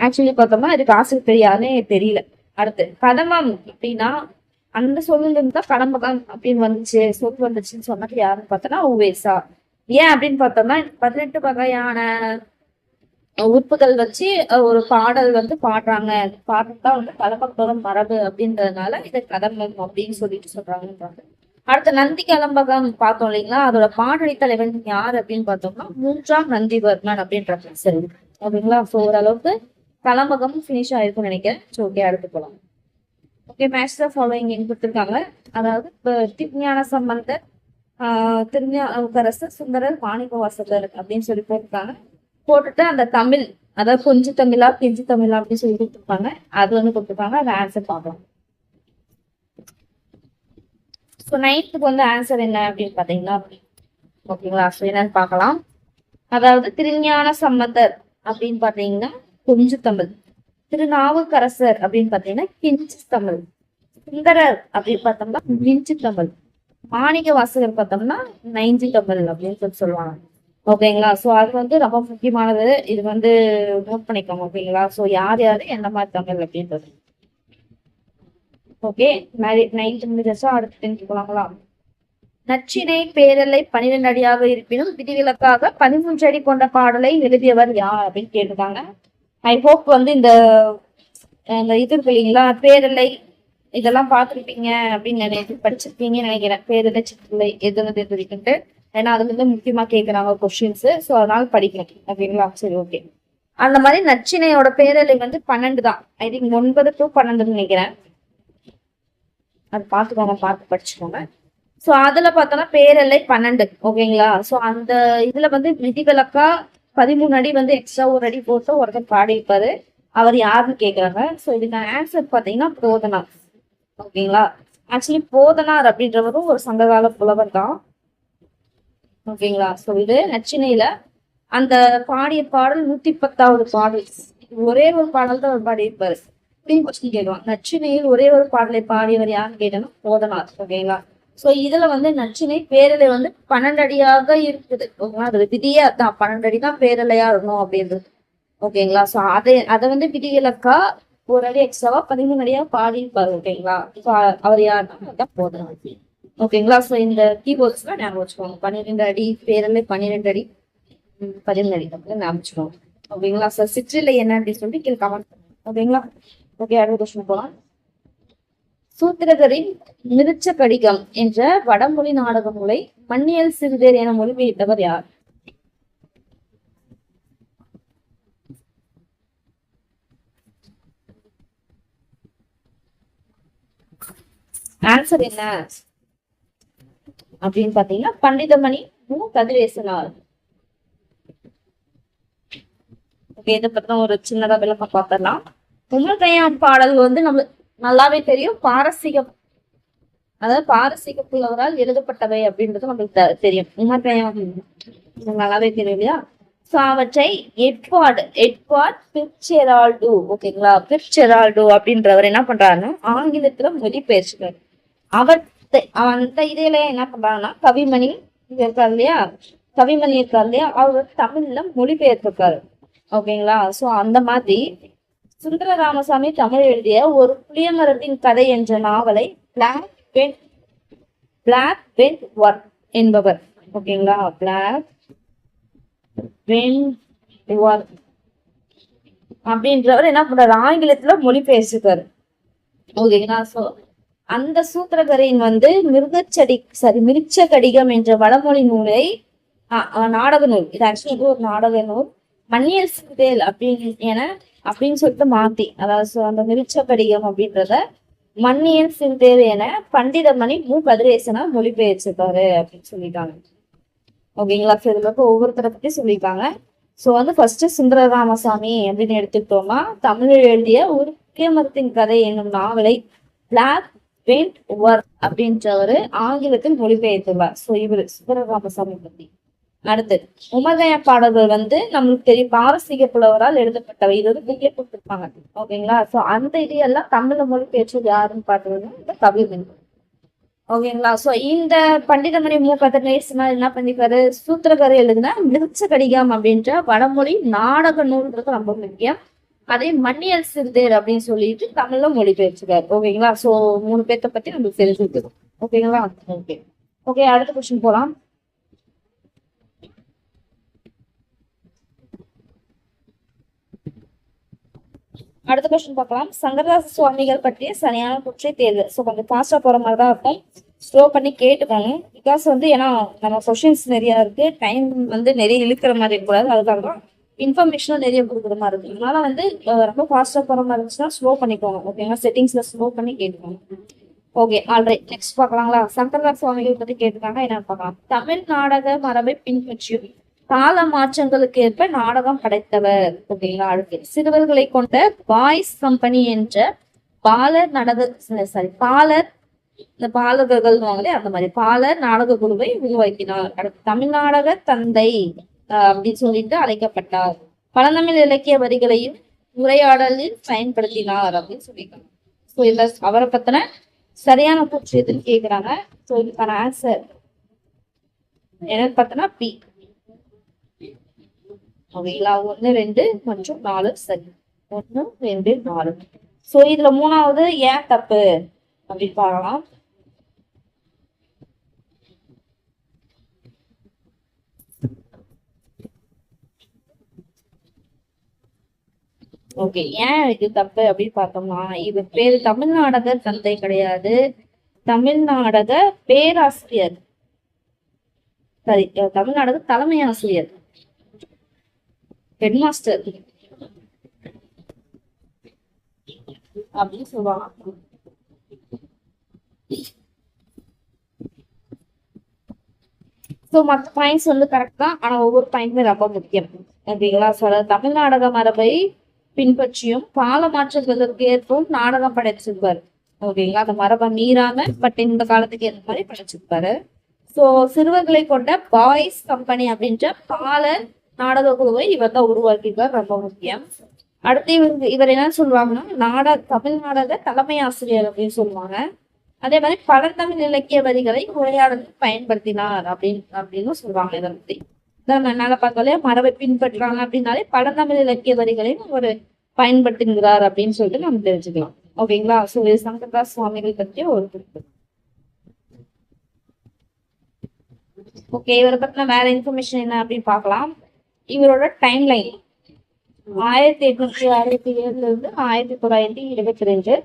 ஆக்சுவலி பார்த்தோம்னா இதுக்கு ஆசிரியர் பெரியாருன்னு தெரியல. அடுத்து கதமம் அப்படின்னா அந்த சொல்லுல இருந்தா கலம்பகம் அப்படின்னு வந்துச்சு, சொல் வந்துச்சுன்னு சொன்னது யாருன்னு பார்த்தோன்னா உவேசா. ஏன் அப்படின்னு பார்த்தோம்னா 18 வகையான உறுப்புகள் வச்சு ஒரு பாடல் வந்து பாடுறாங்க. பாடுறதுதான் வந்து கலம்பகம் மரபு அப்படின்றதுனால இதை கதம்பம் அப்படின்னு சொல்லிட்டு சொல்றாங்கன்றாங்க. அடுத்த நந்தி கலம்பகம் பார்த்தோம் இல்லைங்களா, அதோட பாடலி தலைவன் யார் அப்படின்னு பார்த்தோம்னா 3ஆம் நந்திவர்மன் அப்படின்றது. சரி, ஓகேங்களா? ஸோ ஓரளவுக்கு கலம்பகம் ஃபினிஷ் ஆயிருக்கும்னு நினைக்கிறேன். ஸோ ஓகே, அடுத்து போகலாம். ஓகே, மேட்ச் த ஃபாலோயிங் இங்க கொடுத்துருக்காங்க. அதாவது திருஞான சம்பந்தர், திருஞானக்கரசர், சுந்தரர், மாணிக்கவாசகர் அப்படின்னு சொல்லி போட்டிருக்காங்க. போட்டுட்டு அந்த தமிழ், அதாவது கொஞ்ச தமிழா பிஞ்சு தமிழா அப்படின்னு சொல்லி கொடுத்துருப்பாங்க. அது வந்து கொடுத்துருக்காங்க. அந்த ஆன்சர் பார்க்கலாம். ஸோ 9th வந்து ஆன்சர் என்ன அப்படின்னு பாத்தீங்கன்னா, ஓகேங்களா? ஸோ என்னன்னு பார்க்கலாம். அதாவது திருஞான சம்பந்தர் அப்படின்னு பாத்தீங்கன்னா கொஞ்ச தமிழ், திருநாவுக்கரசர் அப்படின்னு பாத்தீங்கன்னா கிஞ்சு தமிழ், சுந்தரர் அப்படின்னு பார்த்தோம்னா மிஞ்சு தமிழ், மாணிக்க வாசகர் பார்த்தோம்னா நைஞ்சு தமிழ் அப்படின்னு சொல்லி சொல்லுவாங்க. ஓகேங்களா? ஸோ அது வந்து ரொம்ப முக்கியமானது. இது வந்து நோட் பண்ணிக்கோங்க. ஓகேங்களா? ஸோ யார் யாரு எந்த மாதிரி தமிழ் அப்படின்றது. ஓகே, 9th முடிஞ்சா அடுத்து தெரிஞ்சுக்கலாங்களா? நச்சினை பேரலை 12 அடியாக இருப்பினும் விதிவிலக்காக 13 அடி கொண்ட பாடலை எழுதியவர் யார் அப்படின்னு கேட்டிருக்காங்க. ஐ ஹோப் வந்து இந்த இது இருக்கு இல்லைங்களா, பேரலை இதெல்லாம் பார்த்துருப்பீங்க அப்படின்னு படிச்சிருப்பீங்கன்னு நினைக்கிறேன். பேரலை சிற்றலை எதுன்னு இருக்குன்ட்டு. ஏன்னா அது வந்து முக்கியமா கேட்குறாங்க கொஸ்டின்ஸ். ஸோ அதனால படிக்கணும். ஓகேங்களா? சரி, ஓகே. அந்த மாதிரி நச்சினையோட பேரலை வந்து 12 தான். ஐ திங்க் 9 to 12 நினைக்கிறேன். அது பார்த்துக்கோங்க, பார்த்து படிச்சுக்கோங்க. ஸோ அதுல பார்த்தோம்னா பேரலை 12. ஓகேங்களா? ஸோ அந்த இதுல வந்து விதிவிலக்கா 13 அடி வந்து எக்ஸ்ட்ரா ஒரு அடி போட்டு ஒருத்தர் பாடியிருப்பாரு. அவர் யாருன்னு கேட்குறாங்க. ஸோ இதுக்கான ஆன்சர் பார்த்தீங்கன்னா போதனார். ஓகேங்களா? ஆக்சுவலி போதனார் அப்படின்றவரும் ஒரு சங்ககால புலவர் தான். ஓகேங்களா. சோ இது நச்சினையில அந்த பாடிய பாடல் 110வது பாடல். ஒரே ஒரு பாடல் தான் அவர் பாடியிருப்பாரு. கொஸ்டின் கேட்கலாம், நச்சினையில் ஒரே ஒரு பாடலை பாடியவர் யாருன்னு கேட்டோம்னா போதனார். ஓகேங்களா. சோ இதுல நச்சினை பேரலை 12 அடியாக இருக்குது. ஓகேங்களா. அது விதியே அதான், 12 அடி தான் பேரலையா இருக்கணும் அப்படின்றது. ஓகேங்களா. சோ அதை விதிவிலக்கா ஒரு அடி எக்ஸ்ட்ராவா 13 அடியா பாடியிருப்பாரு. ஓகேங்களா. சோ அவர் யாருன்னா போதனார். ஓகேங்களா. சோ இந்த கீபோர்ட்ஸ் எல்லாம் ஞாபகம் வச்சுக்கோங்க. 12 அடி பேரலை, 12 அடி, 13 அடி ஞாபகம் வச்சுக்கோங்க. ஓகேங்களா. சோ சிற்றிலை என்ன அப்படின்னு சொல்லிட்டு கீழே கமெண்ட் பண்ணுங்க. ஓகேங்களா. ஓகே, அடுத்த கொஸ்டின் போலாம். சூத்திரகரின் மிருச்ச கடிகம் என்ற வடமொழி நாடக நூலை மன்னியல் சிறுதேர் என மொழிபெயர்த்தவர் யார்? ஆன்சர் என்ன அப்படின்னு பாத்தீங்கன்னா பண்டிதமணி மு. கதிரேசனார். இதை பத்தி ஒரு சின்னதா விளக்கம் பார்த்திடலாம். உமர்கயாம் பாடல் நம்ம நல்லாவே தெரியும். பாரசீகம், அதாவது பாரசீக புலவரால் எழுதப்பட்டவை அப்படின்றது நம்மளுக்கு தெரியும். உமர்கயாம் நல்லாவே தெரியும் இல்லையா. சோ அவற்றை எட்வார்ட் பிட்ஜெரால்டு, ஓகேங்களா, பிட்ஜெரால்டு அப்படின்றவர் என்ன பண்றாருன்னா ஆங்கிலத்துல மொழிபெயர்ச்சிட்டாரு. அந்த இதையில என்ன பண்றாங்கன்னா கவிமணி இருக்காரு இல்லையா, அவர் தமிழ்ல மொழிபெயர்த்திருக்காரு. ஓகேங்களா. சோ அந்த மாதிரி சுந்தர ராமசாமி தமிழ் எழுதிய ஒரு புளியமரத்தின் கதை என்ற நாவலை பிளாக் பெண்ட் ஒர்க் என்பவர், ஓகேங்களா, பிளாக் பெண்ட் ஒர்க் அப்படின்றவர் என்ன பண்றாரு ஆங்கிலத்துல மொழிபெயர்ச்சிருக்காரு. ஓகேங்களா. சோ அந்த சூத்திரகரின் மிருச்ச கடிகம் என்ற வடமொழி நூலை நாடக நூல், இது ஆக்சுவலி ஒரு நாடக நூல், மன்னியல் சிறுதேல் அப்படின்னு சொல்லிட்டு மாத்தி, அதாவது அந்த மிருச்ச கடிகம் அப்படின்றத மன்னியல் சிறுதேல் என பண்டிதமணி மு. கதிரேசனா மொழிபெயர்ச்சிருக்காரு அப்படின்னு சொல்லிட்டாங்க. ஓகேங்களா. இதுல ஒவ்வொருத்தரை பத்தி சொல்லியிருக்காங்க. சோ ஃபர்ஸ்ட் சுந்தர ராமசாமி அப்படின்னு எடுத்துக்கிட்டோம்னா தமிழில் எழுதிய ஒரு புளியமரத்தின் கதை என்னும் நாவலை பிளாக் பெண்ட் ஒர்க் அப்படின்றவரு ஆங்கிலத்தில் மொழிபெயர்த்துள்ளார். சோ இவரு சுந்தர ராமசாமி பத்தி. அடுத்து உமர்கயா பாடல்கள் நம்மளுக்கு தெரியும் பாரசீக புலவரால் எழுதப்பட்டவை. இது புக்ல கொடுத்துருப்பாங்க. ஓகேங்களா. சோ அந்த இதையெல்லாம் தமிழ்ல மொழிபெயர்ச்சது யாருன்னு பார்த்தீங்கன்னா கவிமணி. ஓகேங்களா. சோ இந்த பண்டிதமணி மு. கதிரேசனார் என்ன பண்ணிருக்காரு, சூத்திரகரை எழுதுனா மிருச்ச கடிகம் அப்படின்ற வடமொழி நாடக நூல்ன்றது ரொம்ப முக்கியம். அதே மன்னியல் சிறுதேர் அப்படின்னு சொல்லிட்டு தமிழ்ல மொழிபெயர்ச்சிருக்காரு. ஓகேங்களா. சோ 3 பேர்த்த பத்தி நம்மளுக்கு தெரிஞ்சுருக்கு. ஓகேங்களா. ஓகே, அடுத்த கொஸ்டின் போலாம். அடுத்த கொஸ்டின் பார்க்கலாம். சங்கரதாச சுவாமிகள் பற்றிய சரியான குற்றை தேர்வு. ஸோ கொஞ்சம் ஃபாஸ்டா போற மாதிரி தான் இருக்கும். ஸ்லோ பண்ணி கேட்டுக்கோங்க. பிகாஸ் ஏன்னா நம்ம கொஸ்டின்ஸ் நிறைய இருக்கு, டைம் நிறைய இழுக்கிற மாதிரி இருக்கக்கூடாது. அதுக்காக தான் இன்ஃபர்மேஷனும் நிறைய கொடுக்குற மாதிரி இருக்கு. அதனால ரொம்ப ஃபாஸ்டா போற மாதிரி இருந்துச்சுன்னா ஸ்லோ பண்ணிக்கோங்க. ஓகேங்களா. செட்டிங்ஸ்ல ஸ்லோ பண்ணி கேட்டுக்கோங்க. Okay, alright. நெக்ஸ்ட் பார்க்கலாங்களா. சங்கரதாஸ் சுவாமிகள் பத்தி கேட்டுக்காங்க. என்னன்னு பார்க்கலாம். தமிழ் நாடக மரபை பின்பற்றியும் கால மாற்றங்களுக்கு ஏற்ப நாடகம் படைத்தவர். ஓகேங்களா. அடுத்து சிறுவர்களை கொண்ட பாய்ஸ் கம்பெனி என்ற பாலர் இந்த பாலகர்கள் அந்த மாதிரி பாலர் நாடக குழுவை உருவாக்கினார். அடுத்து தமிழ் நாடக தந்தை அப்படின்னு சொல்லிட்டு அழைக்கப்பட்டார். பழந்தமிழ் இலக்கிய வரிகளையும் உரையாடலில் பயன்படுத்தினார் அப்படின்னு சொல்லியிருக்காங்க. ஸோ இதுல அவரை பத்தின சரியான கூற்று எதுன்னு கேக்குறாங்க. ஸோ இதுக்கான ஆன்சர் என்னன்னு பார்த்தோன்னா பி. ஓகேங்களா. 1, 2 மற்றும் 4 சரி. 1, 2, 4. சோ இதுல 3வது ஏன் தப்பு அப்படின்னு பார்க்கலாம். ஓகே, ஏன் இது தப்பு அப்படின்னு பார்த்தோம்னா இது பேரு தமிழ் நாடக தந்தை கிடையாது, தமிழ் நாடக பேராசிரியர். சரி, தமிழ் நாடக தலைமை ஆசிரியர், ஹெட்மாஸ்டர் அப்படின்னு சொல்லுவாங்க. ஸோ மற்ற பாயிண்ட்ஸ் கரெக்ட் தான், ஆனா ஒவ்வொரு பாயிண்ட்மே ரொம்ப முக்கியம். ஓகேங்களா. சொல்ல தமிழ் நாடக மரபை பின்பற்றியும் கால மாற்றங்களுக்கு ஏற்பவும் நாடகம் படைச்சிருப்பாரு. ஓகேங்களா. அந்த மரபை மீறாம பட் இந்த காலத்துக்கு ஏற்ற மாதிரி படைச்சிருப்பாரு. ஸோ சிறுவர்களை கொண்ட பாய்ஸ் கம்பெனி அப்படின்ற பால நாடக குழுவை இவர் தான் உருவாக்கியிருக்கார், ரொம்ப முக்கியம். அடுத்து இவர் என்ன சொல்லுவாங்கன்னா தமிழ் நாடக தலைமை ஆசிரியர் அப்படின்னு சொல்லுவாங்க. அதே மாதிரி பழந்தமிழ் இலக்கிய வரிகளை உரையாடலில் பயன்படுத்தினார் அப்படின்னு சொல்லுவாங்க. இதை பத்தி மேல பார்த்தாலே மரபை பின்பற்றுறாங்க அப்படின்னாலே பழந்தமிழ் இலக்கிய வரிகளையும் ஒரு பயன்படுத்துகிறார் அப்படின்னு சொல்லிட்டு நம்ம தெரிஞ்சுக்கலாம். ஓகேங்களா? ஸோ இது சங்கரதாஸ் சுவாமிகள் பற்றிய ஒரு குறிப்பு. ஓகே, இவரை பத்தின வேற இன்ஃபர்மேஷன் என்ன அப்படின்னு பார்க்கலாம். இவரோட டைம் லைன் 1867 இருந்து 1922.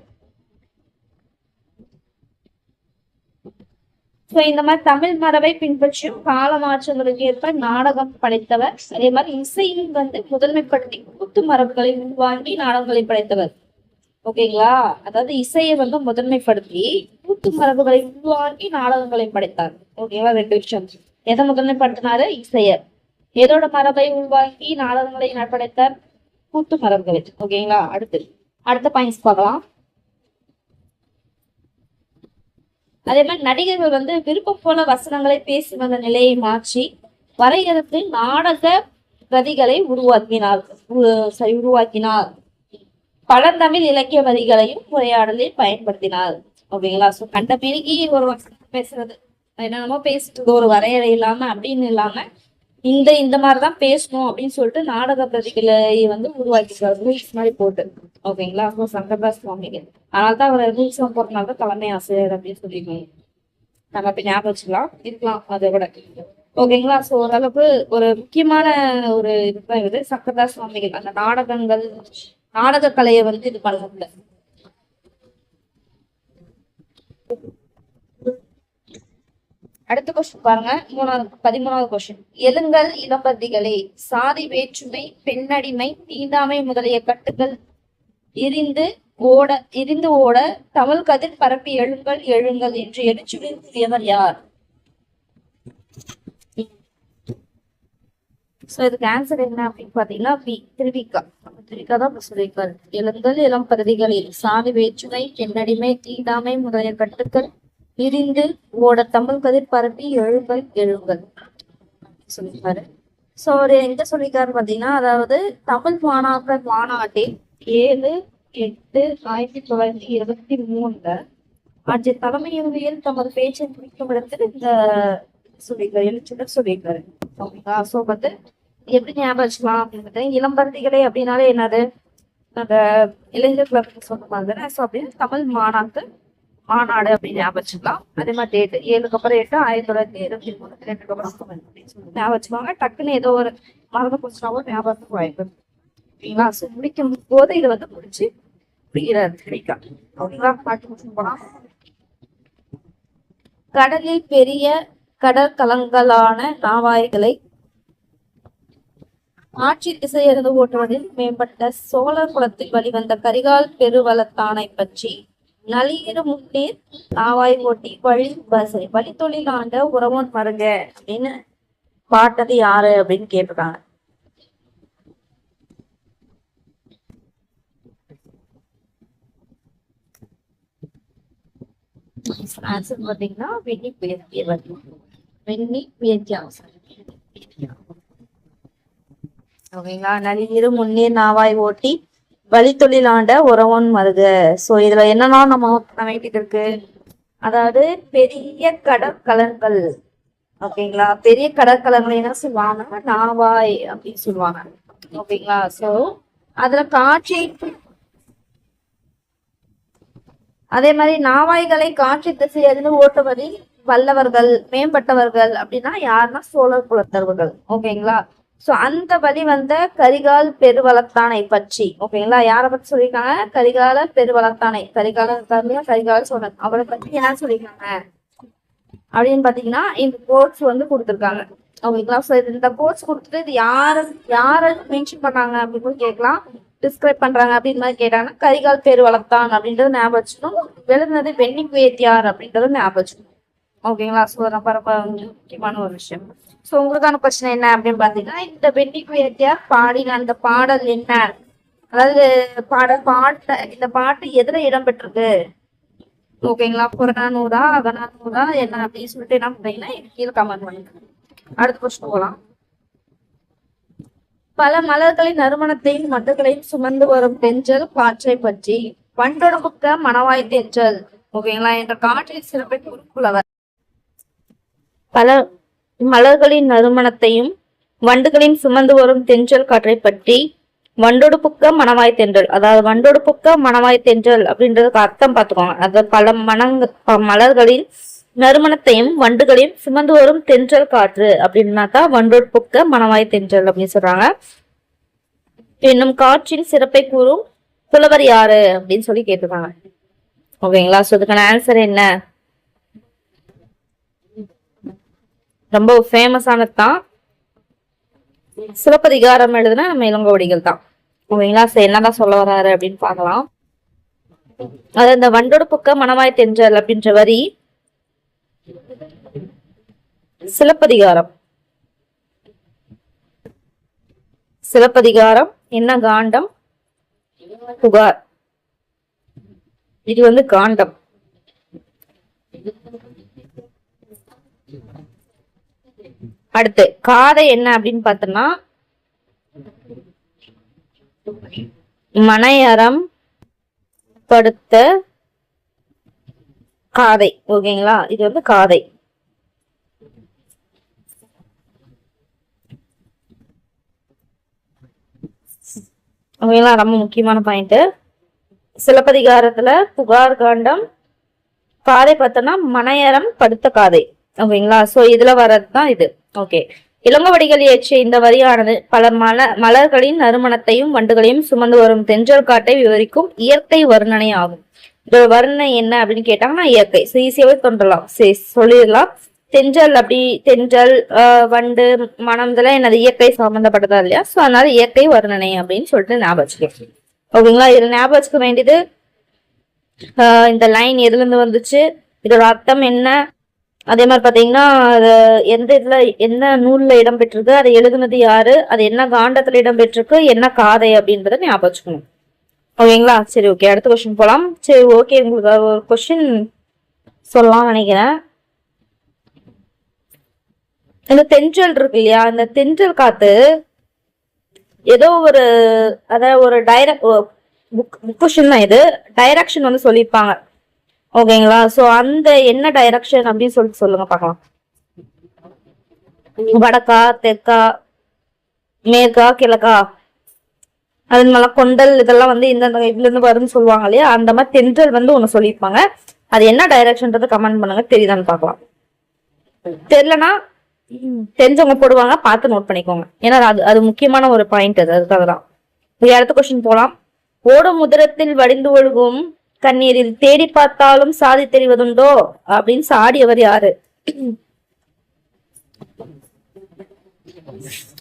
இந்த மாதிரி தமிழ் மரபை பின்பற்றியும் கால மாற்றங்களுக்கு ஏற்ப நாடகம் படைத்தவர். அதே மாதிரி இசையில் முதன்மைப்படுத்தி கூத்து மரபுகளை உள்வாங்கி நாடகங்களை படைத்தவர். ஓகேங்களா? அதாவது இசையை முதன்மைப்படுத்தி கூத்து மரபுகளை உள்வாங்கி நாடகங்களை படைத்தார். ஓகேவா? 2 விஷயம். எதை முதன்மைப்படுத்தினாரு? இசைய. எதோட மரபை உள்வாங்கி நாடகங்களை படைத்தார்? கூத்து மரபுகளை. ஓகேங்களா? அடுத்த பாயிண்ட்ஸ் பார்க்கலாம். அதே மாதிரி நடிகர்கள் விருப்பம் போல வசனங்களை பேசி வந்த நிலையை மாற்றி வரையறுத்து நாடக கதிகளை உருவாக்கினார். பழந்தமிழ் இலக்கிய வரிகளையும் உரையாடலில் பயன்படுத்தினார். ஓகேங்களா? ஸோ கண்ட பெருகி ஒரு வசனம் பேசுறது என்னென்னமோ பேசிட்டு ஒரு வரையறை இல்லாம அப்படின்னு இல்லாம இந்த மாதிரிதான் பேசணும் அப்படின்னு சொல்லிட்டு நாடக பிரதிகளை உருவாக்கிட்டார், ரூல்ஸ் மாதிரி போட்டு. ஓகேங்களா? சங்கரதாஸ் சுவாமிகள். அதனால்தான் அவர் ரூல்ஸ் போறதுனால தலைமை ஆசிரியர் அப்படின்னு சொல்லிக்கணும். நம்ம இப்ப ஞாபகம் வச்சுக்கலாம், இருக்கலாம் அதை விட. ஓகேங்களா? ஸோ ஓரளவுக்கு ஒரு முக்கியமான ஒரு இதுதான் இது சங்கரதாஸ் சுவாமிகள். அந்த நாடக கலையை இது பண்ணல. அடுத்த கொஸ்டின் பாருங்க, 13வது கொஸ்டின். எழுங்கள் இளம்பதிகளே, சாதி வேற்றுமை, பெண்ணடிமை, தீண்டாமை முதலிய கட்டுகள் எரிந்து ஓட தமிழ் கதிர் பரப்பி எழுங்கள் என்று எழுச்சுடன் கூறியவர் யார்? இதுக்கு ஆன்சர் என்ன அப்படின்னு பாத்தீங்கன்னா பி, திருவிக்கா தான் சொல்லியிருக்காரு. எழுங்கள் இளம் பகுதிகளில் சாதி வேற்றுமை, பெண்ணடிமை, தீண்டாமை முதலிய கட்டுக்கள் விரிந்து ஓட தமிழ் கதிர் பரப்பி எழுங்கள் சொல்லியிருக்காரு. ஸோ அவர் எங்க சொல்லியிருக்காரு பார்த்தீங்கன்னா, அதாவது தமிழ் மாணாக்கர் மாநாட்டில் 7/8/1923 ஆட்சி தலைமையுறையில் தமது பேச்சை முடிக்கும் இடத்தில் இந்த சொல்லியிருக்காரு, எழுச்சுடர் சொல்லியிருக்காரு. ஓகேங்களா? ஸோ எப்படி ஞாபகம் வச்சுக்கலாம் அப்படின்னு இளம்பருத்திகளே அப்படின்னாலே என்னது, அந்த இளைஞர் கிளப் சொல்லுவாங்க. ஸோ அப்படின்னு தமிழ் மாநாடு அப்படின்னு ஞாபகம் வச்சுக்கலாம். அதே மாதிரி டேட் 7க்கு அப்புறம் 8 1923 2க்கு அப்புறம் ஞாபகம் வச்சுக்கோங்க. டக்குன்னு ஏதோ ஒரு மறந்து போச்சுனாவும் ஞாபகத்துக்கு வாய்ப்பு. ஓகேங்களா? ஸோ முடிக்கும் போது இதை முடிச்சு கிடைக்கும். ஓகேங்களா? பாட்டு போலாம். கடலில் பெரிய கடற்கலங்களான நாவாய்களை ஆட்சி திசையிலிருந்து ஓட்டுவதில் மேம்பட்ட சோழர் குலத்தில் வழிவந்த கரிகால் பெருவளத்தானை பற்றி நளியிரு முன்னீர் நாவாய் ஓட்டி வழி தொழில் ஆண்ட உறவன் மருங்க அப்படின்னு பாட்டது யாரு அப்படின்னு கேட்டிருக்காங்க. ஆன்சர் பாத்தீங்கன்னா ஓகேங்களா? நளியிரு முன்னீர் நாவாய் ஓட்டி வழித்தொழில் ஆண்ட உறவன் மருக. சோ இதுல என்னன்னா நம்ம வேண்டியது இருக்கு, அதாவது பெரிய கடற்கலன்கள். ஓகேங்களா? பெரிய கடற்கலன்கள் என்ன சொல்லுவாங்க, நாவாய் அப்படின்னு சொல்லுவாங்க. ஓகேங்களா? சோ அதுல காட்சி அதே மாதிரி நாவாய்களை காட்சி திசையிலிருந்து ஓட்டுவதில் வல்லவர்கள் மேம்பட்டவர்கள் அப்படின்னா யாருன்னா சோழர் குலத்தவர்கள். ஓகேங்களா? சோ அந்த வழி வந்த கரிகால் பெருவளத்தானை பற்றி. ஓகேங்களா? யாரை பத்தி சொல்லியிருக்காங்க? கரிகால பெருவளத்தானை. கரிகால சோழன் அவரை பத்தி என்ன சொல்லியிருக்காங்க அப்படின்னு பாத்தீங்கன்னா இந்த கோட்ஸ் கொடுத்துருக்காங்க. ஓகேங்களா? சோ இந்த கோட்ஸ் கொடுத்துட்டு இது யார மென்ஷன் பண்ணாங்க அப்படின்னு கேட்கலாம். டிஸ்கிரைப் பண்றாங்க அப்படின்னு மாதிரி கேட்டாங்கன்னா கரிகால் பெருவளத்தான் அப்படின்றது ஞாபகம் வச்சுக்கணும். எழுதுனது வெண்ணிக் வேத்தியார் அப்படின்றது ஞாபகம் வச்சுக்கணும். ஓகேங்களா? ஸோ ரொம்ப முக்கியமான ஒரு விஷயம். ஸோ உங்களுக்கான பிரச்சனை என்ன அப்படின்னு பாத்தீங்கன்னா, இந்த வெண்ணிக் வேத்தியார் பாடின அந்த பாடல் என்ன, அதாவது இந்த பாட்டு எதுல இடம்பெற்றிருக்கு ஓகேங்களா? புறநானூறா அகநானூறா என்ன அப்படின்னு சொல்லிட்டு என்ன பண்ணீங்கன்னா கீழே கமெண்ட் பண்ணுங்க. அடுத்த கொஸ்டின் போகலாம். பல மலர்களின் நறுமணத்தையும் மட்டுகளையும் சுமந்து வரும் தென்றல் காற்றை பற்றி வண்டொடுக்க மணவாய் தென்றல் ஓகேங்களா என்ற காற்றின் சிறப்பை கூறுப்புலவர். பல மலர்களின் நறுமணத்தையும் வண்டுகளின் சுமந்து வரும் தென்றல் காற்றை பற்றி வண்டொடுப்புக்க மணவாய் தென்றல், அதாவது வண்டொடுப்புக்க மணவாய் தென்றல் அப்படின்றதுக்கு அர்த்தம் பார்த்துக்கோங்க. அது பல மலர்களின் நறுமணத்தையும் வண்டுகளையும் சுமந்து வரும் தென்றல் காற்று அப்படின்னாக்கா வண்டொடுப்புக்க மணவாய் தென்றல் அப்படின்னு சொல்றாங்க. என்னும் காற்றின் சிறப்பை கூறும் புலவர் யாரு அப்படின்னு சொல்லி கேட்டிருக்காங்க. ஓகேங்களா? சோ அதுக்கான ஆன்சர் என்ன? ரொம்ப ஃபேமஸானதுதான், சிலப்பதிகாரம் எழுதுனா நம்ம இளங்கோவடிகள் தான். ஓகேங்களா? சோ என்னதான் சொல்ல வர்றாரு அப்படின்னு பார்க்கலாம். அது இந்த வண்டொடுப்புக்க மணவாய் தென்றல் அப்படின்ற வரி சிலப்பதிகாரம். சிலப்பதிகாரம் என்ன காண்டம்? புகார். இது வந்து காண்டம். அடுத்து காதை என்ன அப்படின்னு பார்த்தோம்னா மனையறம் படுத்த காதை. ஓகேங்களா? இது வந்து காதை. ஓகேங்களா? ரொம்ப முக்கியமான பாயிண்ட். சிலப்பதிகாரத்துல புகார் காண்டம், காதை பார்த்தோம்னா மனையறம் படுத்த காதை. ஓகேங்களா? சோ இதுல வர்றதுதான் இது. ஓகே, இளங்கோவடிகள் இயற்றிய இந்த வரியானது பல மலர்களின் நறுமணத்தையும் வண்டுகளையும் சுமந்து வரும் தென்றல் காட்டை விவரிக்கும் இயற்கை வர்ணனை ஆகும். இதோட வர்ணனை என்ன அப்படின்னு கேட்டாங்கன்னா இயற்கை. ஈஸியாவே தோன்றலாம், சொல்லிடலாம். தென்றல் அப்படி தென்றல் வண்டு மனம் இதெல்லாம் என்னது இயற்கை சம்பந்தப்பட்டதா இல்லையா? சோ அதனால இயற்கை வர்ணனை அப்படின்னு சொல்லிட்டு ஞாபகம் வச்சுக்கேன். ஓகேங்களா? இதுல ஞாபகம் வச்சுக்க வேண்டியது இந்த லைன் எதுல இருந்து வந்துச்சு, இதோட அர்த்தம் என்ன, அதே மாதிரி பாத்தீங்கன்னா எந்த இதுல என்ன நூல்ல இடம்பெற்றிருக்கு, அதை எழுதுனது யாரு, அது என்ன காண்டத்துல இடம்பெற்றிருக்கு, என்ன காதை அப்படின்றத ஞாபகம் வச்சுக்கணும். ஓகேங்களா? சரி, ஓகே, அடுத்த கொஸ்டின் போலாம். சரி, ஓகே, உங்களுக்கு ஒரு கொஸ்டின் சொல்லலாம் நினைக்கிறேன். இந்த தென்றல் இருக்கு இல்லையா, இந்த தென்றல் காத்து ஏதோ ஒரு அதாவது ஒரு கொஸ்டின் தான் இது. டைரக்ஷன் வந்து சொல்லியிருப்பாங்க. ஓகேங்களா? சோ அந்த என்ன டைரக்ஷன் அப்படின்னு சொல்லிட்டு சொல்லுங்க பார்க்கலாம். வடக்கா, தெற்கா, மேற்கா, கிழக்கா, அது மேல கொண்டல் இதெல்லாம் வந்து இந்த இதுல இருந்து வரும்னு சொல்லுவாங்க இல்லையா, அந்த மாதிரி தென்றல் வந்து ஒண்ணு சொல்லியிருப்பாங்க. அது என்ன டைரக்ஷன்றது கமெண்ட் பண்ணுங்க, தெரியுதான்னு பார்க்கலாம். தெரியலனா தெரிஞ்சவங்க போடுவாங்க, பார்த்து நோட் பண்ணிக்கோங்க. ஏன்னா அது முக்கியமான ஒரு பாயிண்ட். அதுக்காக தான். அடுத்த கொஸ்டின் போலாம். ஓடும் உதரத்தில் வடிந்து ஒழுகும் கண்ணீரில் தேடி பார்த்தாலும் சாதி தெரிவதுண்டோ அப்படின்னு சாடியவர் யாரு?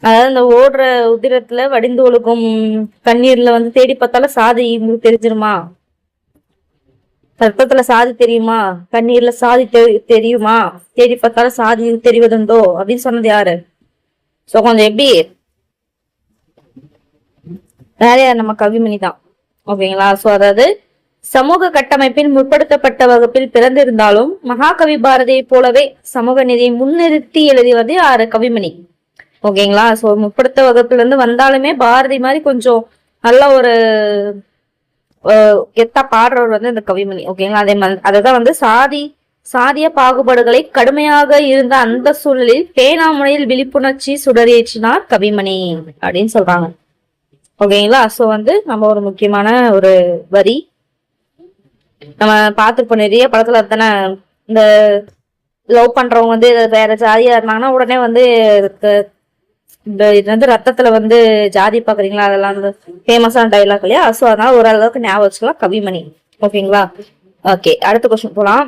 அதாவது இந்த ஓடுற உதிரத்துல வடிந்து ஒழுகும் கண்ணீர்ல வந்து தேடி பார்த்தாலும் சாதி தெரிஞ்சிருமா? ரத்தத்துல சாதி தெரியுமா? கண்ணீர்ல சாதி தெரியுமா? தேடி பார்த்தாலும் சாதி தெரிவதுண்டோ அப்படின்னு சொன்னது யாரு? சோ கொஞ்சம் எப்படி வேற யார்? நம்ம கவிமணி தான். ஓகேங்களா? சோ அதாவது சமூக கட்டமைப்பின் முற்படுத்தப்பட்ட வகுப்பில் பிறந்திருந்தாலும் மகாகவி பாரதியை போலவே சமூக நீதியை முன்னிறுத்தி எழுதியது யாரு? கவிமணி. ஓகேங்களா? சோ முற்படுத்த வகுப்புல இருந்து வந்தாலுமே பாரதி மாதிரி கொஞ்சம் நல்ல ஒரு கெத்தா பாடுறவர் வந்து இந்த கவிமணி. ஓகேங்களா? அதே மாதிரி அததான் வந்து சாதிய பாகுபாடுகளை கடுமையாக இருந்த அந்த சூழலில் பேனாமுனையில் விழிப்புணர்ச்சி சுடரேற்றினார் கவிமணி அப்படின்னு சொல்றாங்க. ஓகேங்களா? சோ வந்து நம்ம ஒரு முக்கியமான ஒரு வரி நம்ம பார்த்துருப்போம் நிறைய படத்துல. தானே இந்த லவ் பண்றவங்க வந்து வேற ஜாதியா இருந்தாங்கன்னா உடனே வந்து இது வந்து ரத்தத்துல வந்து ஜாதி பாக்குறீங்களா, அதெல்லாம் வந்து ஃபேமஸான டைலாக் இல்லையா? சோ அதனால ஓரளவுக்கு ஞாபகம் வச்சுக்கலாம், கவிமணி. ஓகேங்களா? ஓகே, அடுத்த கொஸ்டின் போலாம்.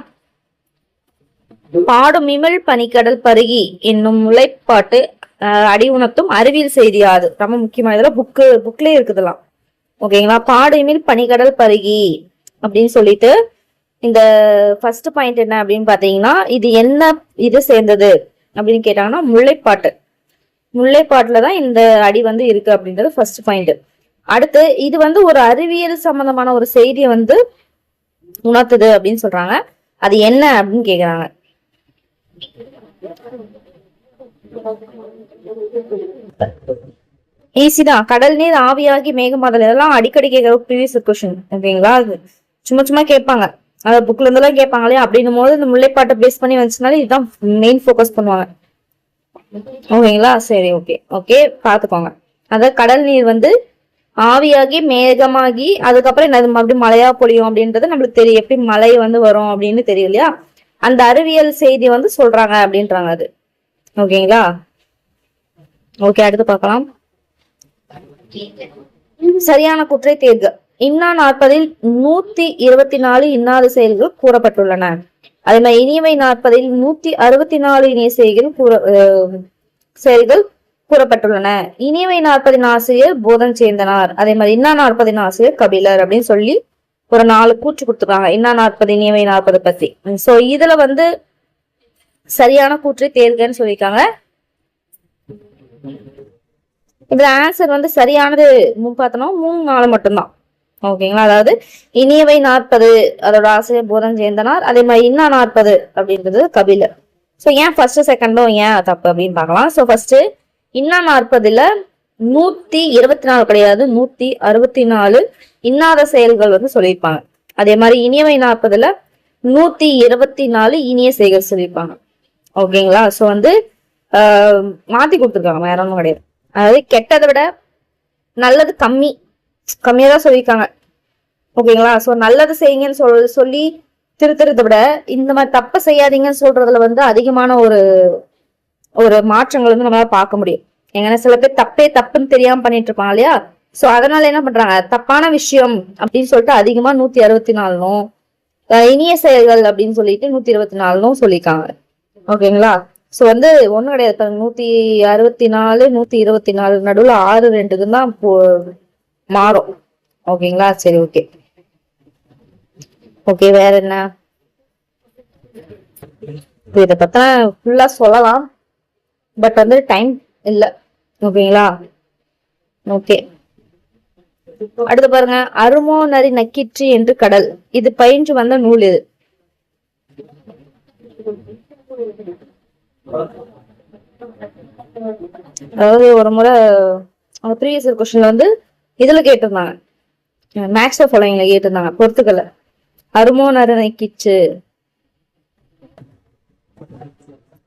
பாடும் இமிழ் பனிக்கடல் பருகி என்னும் முளைப்பாட்டு அடி உணர்த்தும் அறிவியல் செய்தியாது. ரொம்ப முக்கியமான இதெல்லாம் புக்லயே இருக்குதுலாம். ஓகேங்களா? பாடு இமிழ் பனிக்கடல் பருகி அப்படின்னு சொல்லிட்டு இந்த ஃபர்ஸ்ட் பாயிண்ட் என்ன அப்படின்னு பாத்தீங்கன்னா, இது என்ன இது சேர்ந்தது அப்படின்னு கேட்டாங்கன்னா முல்லைப்பாட்டுலதான் இந்த அடி வந்து இருக்கு அப்படின்றது ஃபர்ஸ்ட் பாயிண்ட். அடுத்து இது வந்து ஒரு அறிவியல் சம்பந்தமான ஒரு செய்தியை வந்து உணர்த்துது அப்படின்னு சொல்றாங்க. அது என்ன அப்படின்னு கேக்குறாங்க. ஈஸிதான். கடல் நீர் ஆவியாகி மேகமாதல், இதெல்லாம் அடிக்கடி கேட்கிற ப்ரீவியஸ் கொஸ்டின். ஓகேங்களா? அது சும்மா கேட்பாங்க, அதாவது புக்ல இருந்தெல்லாம் கேட்பாங்களே. அப்படின்னும் போது இந்த முல்லைப்பாட்டை பேஸ் பண்ணி வந்துச்சுனால இதுதான் மெயின் ஃபோக்கஸ் பண்ணுவாங்க. ஓகேங்களா? சரி, ஓகே ஓகே, பாத்துக்கோங்க. அதாவது கடல் நீர் வந்து ஆவியாகி மேகமாகி அதுக்கப்புறம் என்ன மறுபடியும் மழையா பொழியும் அப்படின்றது நம்மளுக்கு தெரியும். எப்படி மழை வந்து வரும் அப்படின்னு தெரியும் இல்லையா? அந்த அறிவியல் செய்தி வந்து சொல்றாங்க அப்படின்றாங்க அது. ஓகேங்களா? ஓகே, அடுத்து பார்க்கலாம். சரியான குற்றை தேர்க. இன்னா 40 124 இன்னாத செயல்கள் கூறப்பட்டுள்ளன. அதே மாதிரி இனியவை 40 164 இனிய செயல்கள் கூறப்பட்டுள்ளன. இனியவை 40 ஆசிரியர் போதன் சேர்ந்தனார். அதே மாதிரி இன்னா 40 ஆசிரியர் கபிலர் அப்படின்னு சொல்லி ஒரு 4 கூற்று கொடுத்துருக்காங்க. இன்னா 40 இனியவை 40 பத்தி. சோ இதுல வந்து சரியான கூற்றை தேர்கன்னு சொல்லியிருக்காங்க. இதுல ஆன்சர் வந்து சரியானது பார்த்தோம்னா 3 4 மட்டும்தான். ஓகேங்களா? அதாவது இனியவை 40 அதோட ஆசிரியர் போதன் சேர்ந்தனார். அதே மாதிரி இன்னா 40 அப்படின்றது கபிலர். சோ ஏன் ஃபர்ஸ்ட் செகண்டும் ஏன் தப்பு அப்படின்னு பார்க்கலாம். சோ ஃபர்ஸ்ட் இன்னா 40ல 124 கிடையாது, 164 இன்னாத செயல்கள் வந்து சொல்லியிருப்பாங்க. அதே மாதிரி இனியவை 40ல 124 இனிய செயல்கள் சொல்லியிருப்பாங்க. ஓகேங்களா? சோ வந்து மாத்தி கொடுத்துருக்காங்க, வேற ஒன்றும் கிடையாது. அதாவது கெட்டதை விட நல்லது கம்மியா தான் சொல்லியிருக்காங்க. ஓகேங்களா? சோ நல்லது செய்யுங்கன்னு சொல்லி திருத்துறதை விட இந்த மாதிரி தப்ப செய்யாதீங்கன்னு சொல்றதுல வந்து அதிகமான ஒரு மாற்றங்கள் வந்து நம்மளால பார்க்க முடியும். எங்கன்னா சில பேர் தப்புன்னு தெரியாம பண்ணிட்டு இருப்பாங்க இல்லையா? சோ அதனால என்ன பண்றாங்க, தப்பான விஷயம் அப்படின்னு சொல்லிட்டு அதிகமா 164னும் இனிய செயல்கள் அப்படின்னு சொல்லிட்டு 124னும் சொல்லியிருக்காங்க. ஓகேங்களா? சோ வந்து ஒண்ணும் கிடையாது. 164 124 நடுவுல 6 2க்கு தான் மாறும். ஓகேங்களா? சரி, ஓகே ஓகே. வேற என்ன? இதை பத்த ஃபுல்லா சொல்லலாம், பட் வந்து டைம் இல்ல. ஓகேங்களா? ஓகே, அடுத்து பாருங்க. அருமோ நரி நக்கிற்று என்று கடல், இது பயின்று வந்த நூல் இது. அதாவது ஒரு முறை அவங்க ப்ரீவியஸ் கொஸ்டின்ல வந்து இதுல கேட்டிருந்தாங்க, மேக்ஸ் ஃபாலோயிங்ல கேட்டிருந்தாங்க, பொறுத்துக்கல. அருமோ நரி நக்கிற்று,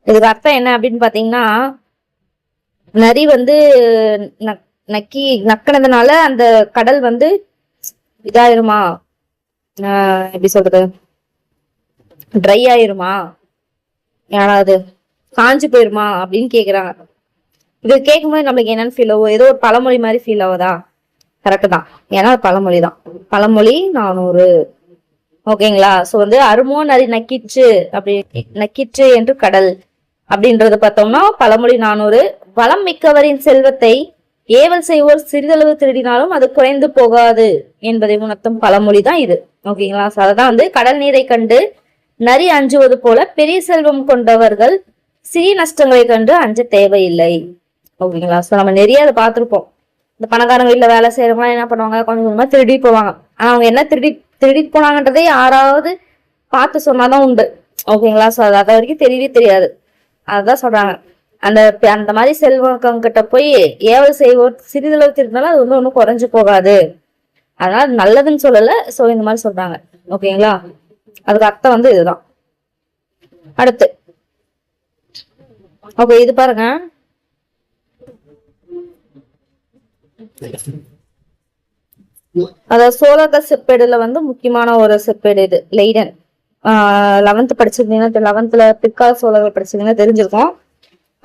இதுக்கு அர்த்தம் என்ன அப்படின்னு பாத்தீங்கன்னா, நரி வந்து நக்கினதுனால அந்த கடல் வந்து இதாயிருமா, எப்படி சொல்றது, ட்ரை ஆயிருமா, யாராவது காஞ்சு போயிருமா அப்படின்னு கேக்குறாங்க. இது கேட்கும்போது நம்மளுக்கு என்னன்னு ஃபீல் ஆகும், ஏதோ ஒரு பழமொழி மாதிரி ஃபீல் ஆகுதா? கரெக்ட் தான், ஏன்னா பழமொழி தான். பழமொழி 400. ஓகேங்களா? சோ வந்து அருமோ நரி நக்கிற்று நக்கிற்று என்று கடல் அப்படின்றத பார்த்தோம்னா பழமொழி 400. வளம் மிக்கவரின் செல்வத்தை ஏவல் செய்வோர் சிறிதளவு திருடினாலும் அது குறைந்து போகாது என்பதை உணர்த்தும் பழமொழி தான் இது. ஓகேங்களா? சோ அதான் வந்து கடல் நீரை கண்டு நரி அஞ்சுவது போல பெரிய செல்வம் கொண்டவர்கள் சிறிய நஷ்டங்களை கண்டு அஞ்ச தேவையில்லை. ஓகேங்களா? சோ நம்ம நிறைய அதை பார்த்திருப்போம். இந்த பணக்காரங்க வீட்டுல வேலை செய்யறவங்க என்ன பண்ணுவாங்க, கொஞ்சம் கொஞ்சமா திருடி போவாங்க. ஆனா அவங்க என்ன திருடி போனாங்கன்றதே யாராவது பார்த்து சொன்னாதான் உண்டு. ஓகேங்களா? சோ அது வரைக்கும் தெரியவே தெரியாது. அதுதான் சொல்றாங்க, அந்த மாதிரி செல்வம் கிட்ட போய் ஏவல் செய்வோர் சிறிதளவு திருடினாலும் அது வந்து ஒன்றும் குறைஞ்சு போகாது, அதனால நல்லதுன்னு சொல்லல. சோ இந்த மாதிரி சொல்றாங்க. ஓகேங்களா? அதுக்கு அர்த்தம் வந்து இதுதான். அடுத்து ஓகே, இது பாருங்க. அதாவது சோழக செப்பேடுல வந்து முக்கியமான ஒரு செப்பேடு இது, லெய்டன். 11th படிச்சிருந்தீங்கன்னா, 11th பிற்கால சோழர்கள் படிச்சிருந்தீங்கன்னா தெரிஞ்சிருக்கும்.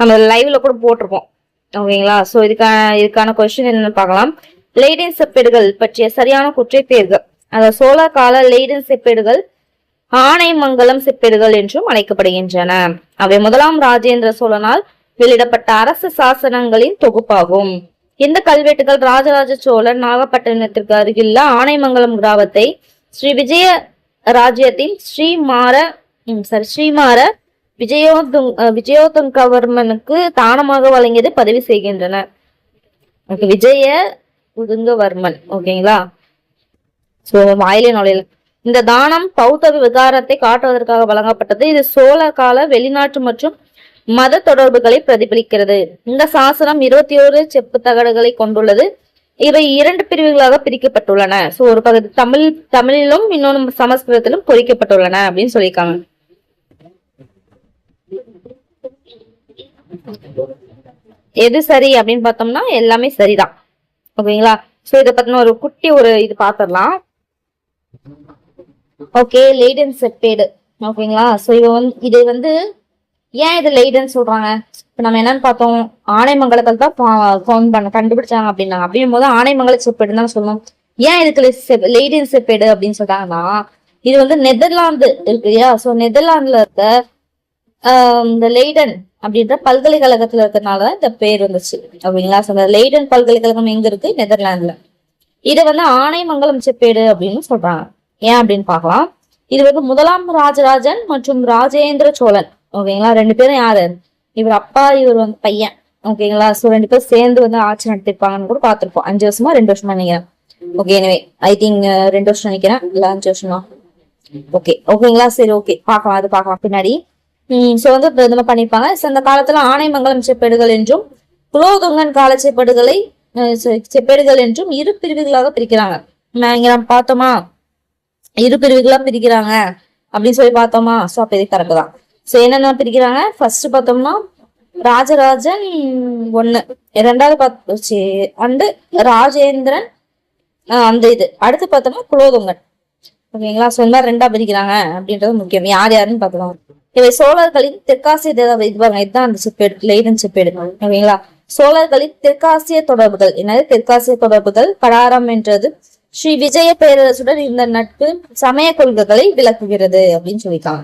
நம்ம லைவ்ல கூட போட்டிருப்போம். ஓகேங்களா? சோ இதுக்கான கொஸ்டின் என்னன்னு பார்க்கலாம். லெய்டன் செப்பேடுகள் பற்றிய சரியான குற்றை தேர்க. அதாவது சோழ கால லெய்டன் செப்பேடுகள் ஆனைமங்கலம் செப்பேடுகள் என்றும் அழைக்கப்படுகின்றன. அவை 1ஆம் ராஜேந்திர சோழனால் வெளியிடப்பட்ட அரசு சாசனங்களின் தொகுப்பாகும். இந்த கல்வெட்டுகள் ராஜராஜ சோழன் நாகப்பட்டினத்திற்கு அருகில் ஆனைமங்கலம் கிராமத்தை ஸ்ரீ விஜய ராஜ்யத்தின் ஸ்ரீமார விஜயோதுங்கவர்மனுக்கு தானமாக வழங்கியது பதிவு செய்கின்றன. விஜய உதுங்கவர்மன். ஓகேங்களா? சோ வாயிலே நுழையில இந்த தானம் பௌத்த விகாரத்தை காட்டுவதற்காக வழங்கப்பட்டது. இது சோழ கால வெளிநாட்டு மற்றும் மத தொடர்புகளை பிரதிபலிக்கிறது. இந்த சாசனம் 21 செப்பு தகடுகளை கொண்டுள்ளது. இவை 2 பிரிவுகளாக பிரிக்கப்பட்டுள்ளன. சோ ஒரு பகுதி தமிழிலும் இன்னொன்று சமஸ்கிருதத்திலும் பொறிக்கப்பட்டுள்ளன அப்படின்னு சொல்லியிருக்காங்க. எது சரி அப்படின்னு பார்த்தோம்னா எல்லாமே சரிதான். ஓகேங்களா. சோ இதை பத்தின ஒரு குட்டி இது பாத்திரலாம். Okay, Leiden செப்பேடு. ஓகேங்களா. சோ இதை ஏன் இது லெய்டன் சொல்றாங்க? இப்ப நம்ம என்னன்னு பார்த்தோம், ஆனைமங்கலத்தில் தான் கண்டுபிடிச்சாங்க அப்படின்னாங்க. அப்படின் போது ஆனைமங்கல செப்பேடு தான் சொல்லணும். ஏன் இதுக்கு லெய்டன் செப்பேடு அப்படின்னு சொல்றாங்கன்னா, இது நெதர்லாந்து இருக்கு இல்லையா. சோ நெதர்லாந்துல இருக்க இந்த லெய்டன் அப்படின்ற பல்கலைக்கழகத்துல இருக்கிறதுனாலதான் இந்த பேர் வந்துச்சு. ஓகேங்களா. இந்த லெய்டன் பல்கலைக்கழகம் எங்க இருக்கு? நெதர்லாந்துல. இதை ஆனைமங்கலம் செப்பேடு அப்படின்னு சொல்றாங்க. ஏன் அப்படின்னு பார்க்கலாம். இது முதலாம் ராஜராஜன் மற்றும் ராஜேந்திர சோழன். ஓகேங்களா. 2 பேரும் யாரு? இவர் அப்பா, இவர் பையன். ஓகேங்களா. சோ 2 பேரும் சேர்ந்து ஆட்சி நடத்திருப்பாங்கன்னு கூட பாத்திருப்போம். 5 வருஷமா 2 வருஷமா நினைக்கிறேன். ஓகே, எனவே ஐ திங்க் 2 வருஷம் நினைக்கிறேன், இல்ல 5 வருஷமா. ஓகே, ஓகேங்களா. சரி, ஓகே, பார்க்கலாம், அது பார்க்கலாம் பின்னாடி. சோ பிரதமர் பண்ணிருப்பாங்க. அந்த காலத்துல ஆனைமங்கலம் செப்பேடுகள் என்றும் குலோதுங்கன் கால செப்பேடுகள் என்றும் 2 பிரிவுகளாக பிரிக்கிறாங்க. இங்க நம்ம பார்த்தோமா, 2 பிரிவுகளா பிரிக்கிறாங்க அப்படின்னு சொல்லி பார்த்தோமா. சோ அப்ப இது கரெக்ட் தான். சோ என்னென்ன பிரிக்கிறாங்க? ஃபர்ஸ்ட் பார்த்தோம்னா ராஜராஜன் 1, 2வது அண்டு ராஜேந்திரன் அடுத்து பார்த்தோம்னா குலோதுங்கன். ஓகேங்களா. சோ இந்த மாதிரி 2ஆ பிரிக்கிறாங்க அப்படின்றது முக்கியம். யார் யாருன்னு பார்க்கலாம். இவை சோழர்களின் தெற்காசிய இதுதான் அந்த செப்பேடு, லெய்டன் செப்பேடு. ஓகேங்களா. சோழர்களின் தெற்காசிய தொடர்புகள். என்னது தெற்காசிய தொடர்புகள்? கடாரம் என்றது ஸ்ரீ விஜய பேரரசுடன் இந்த நட்பு சமய கொள்கைகளை விளக்குகிறது அப்படின்னு சொல்லியிருக்காங்க.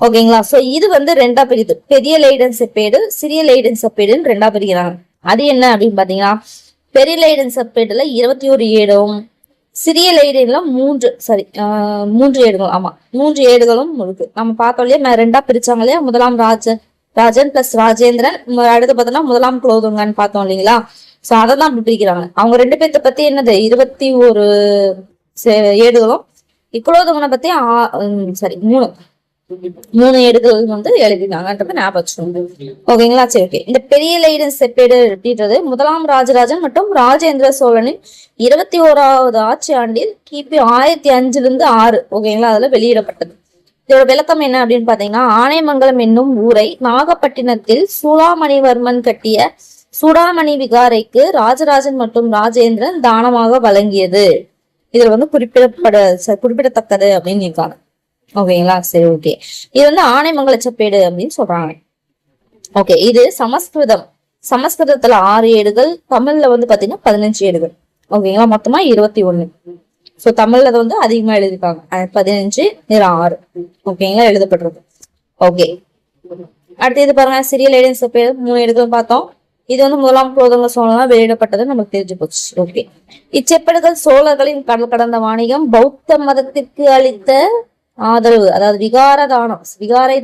ஓகேங்களா. சோ இது 2ஆ பிரிது. பெரிய லெய்டன் செப்பேடு, சிறிய லெய்டன் செப்பேடுன்னு 2ஆ பிரிக்கிறாங்க. அது என்ன அப்படின்னு பாத்தீங்கன்னா, பெரிய லெய்டன் செப்பேடுல 21 ஏடும், சிறிய லெய்டன்ல 3 ஏடுகள். ஆமா, 3 ஏடுகளும் இருக்கு. நம்ம பார்த்தோம் இல்லையா, 2ஆ பிரிச்சாங்க இல்லையா. முதலாம் ராஜன் பிளஸ் ராஜேந்திரன், அடுத்து பார்த்தோம்னா முதலாம் குலோதுங்கன் பார்த்தோம் இல்லைங்களா. சோ அதான் அப்படி பிரிக்கிறாங்க. அவங்க 2 பேர்த்த பத்தி என்னது 21 ஏடுகளும், குலோதுங்கனை பத்தி 3 ஏடுகள் எழுதினாங்கன்றது ஞாபகம். ஓகேங்களா. சரி, ஓகே. இந்த பெரிய லெய்டன் செப்பேடு அப்படின்றது முதலாம் ராஜராஜன் மற்றும் ராஜேந்திர சோழனின் 21வது ஆட்சி ஆண்டில் கிபி 1005 - 6. ஓகேங்களா. அதுல வெளியிடப்பட்டது. இதோட விளக்கம் என்ன அப்படின்னு பாத்தீங்கன்னா, ஆனைமங்கலம் என்னும் ஊரை நாகப்பட்டினத்தில் சூளாமணிவர்மன் கட்டிய சூடாமணி விகாரைக்கு ராஜராஜன் மற்றும் ராஜேந்திரன் தானமாக வழங்கியது. இதுல குறிப்பிடத்தக்கது அப்படின்னு இருக்காங்க. ஓகேங்களா. சரி, ஓகே. இது ஆனைமங்கல செப்பேடு அப்படின்னு சொல்றாங்க. ஓகே, இது சமஸ்கிருதத்துல 6 ஏடுகள், தமிழ்ல பாத்தீங்கன்னா 15 ஏடுகள். ஓகேங்களா. மொத்தமா 21. சோ தமிழ்ல அதிகமா எழுதிருக்காங்க. 15 6. ஓகேங்களா, எழுதப்படுறது. ஓகே, அடுத்து இது பாருங்க. சிறிய லெய்டன் செப்பேடு 3 ஏடுகள் பார்த்தோம். இது முதலாம் குலோதுங்க சோழனால் வெளியிடப்பட்டது நமக்கு தெரிஞ்சு போச்சு. ஓகே, இச்செப்பேடுகள் சோழர்களின் கடல் கடந்த வாணிகம், பௌத்த மதத்திற்கு அளித்த ஆதரவு, அதாவது விகாரை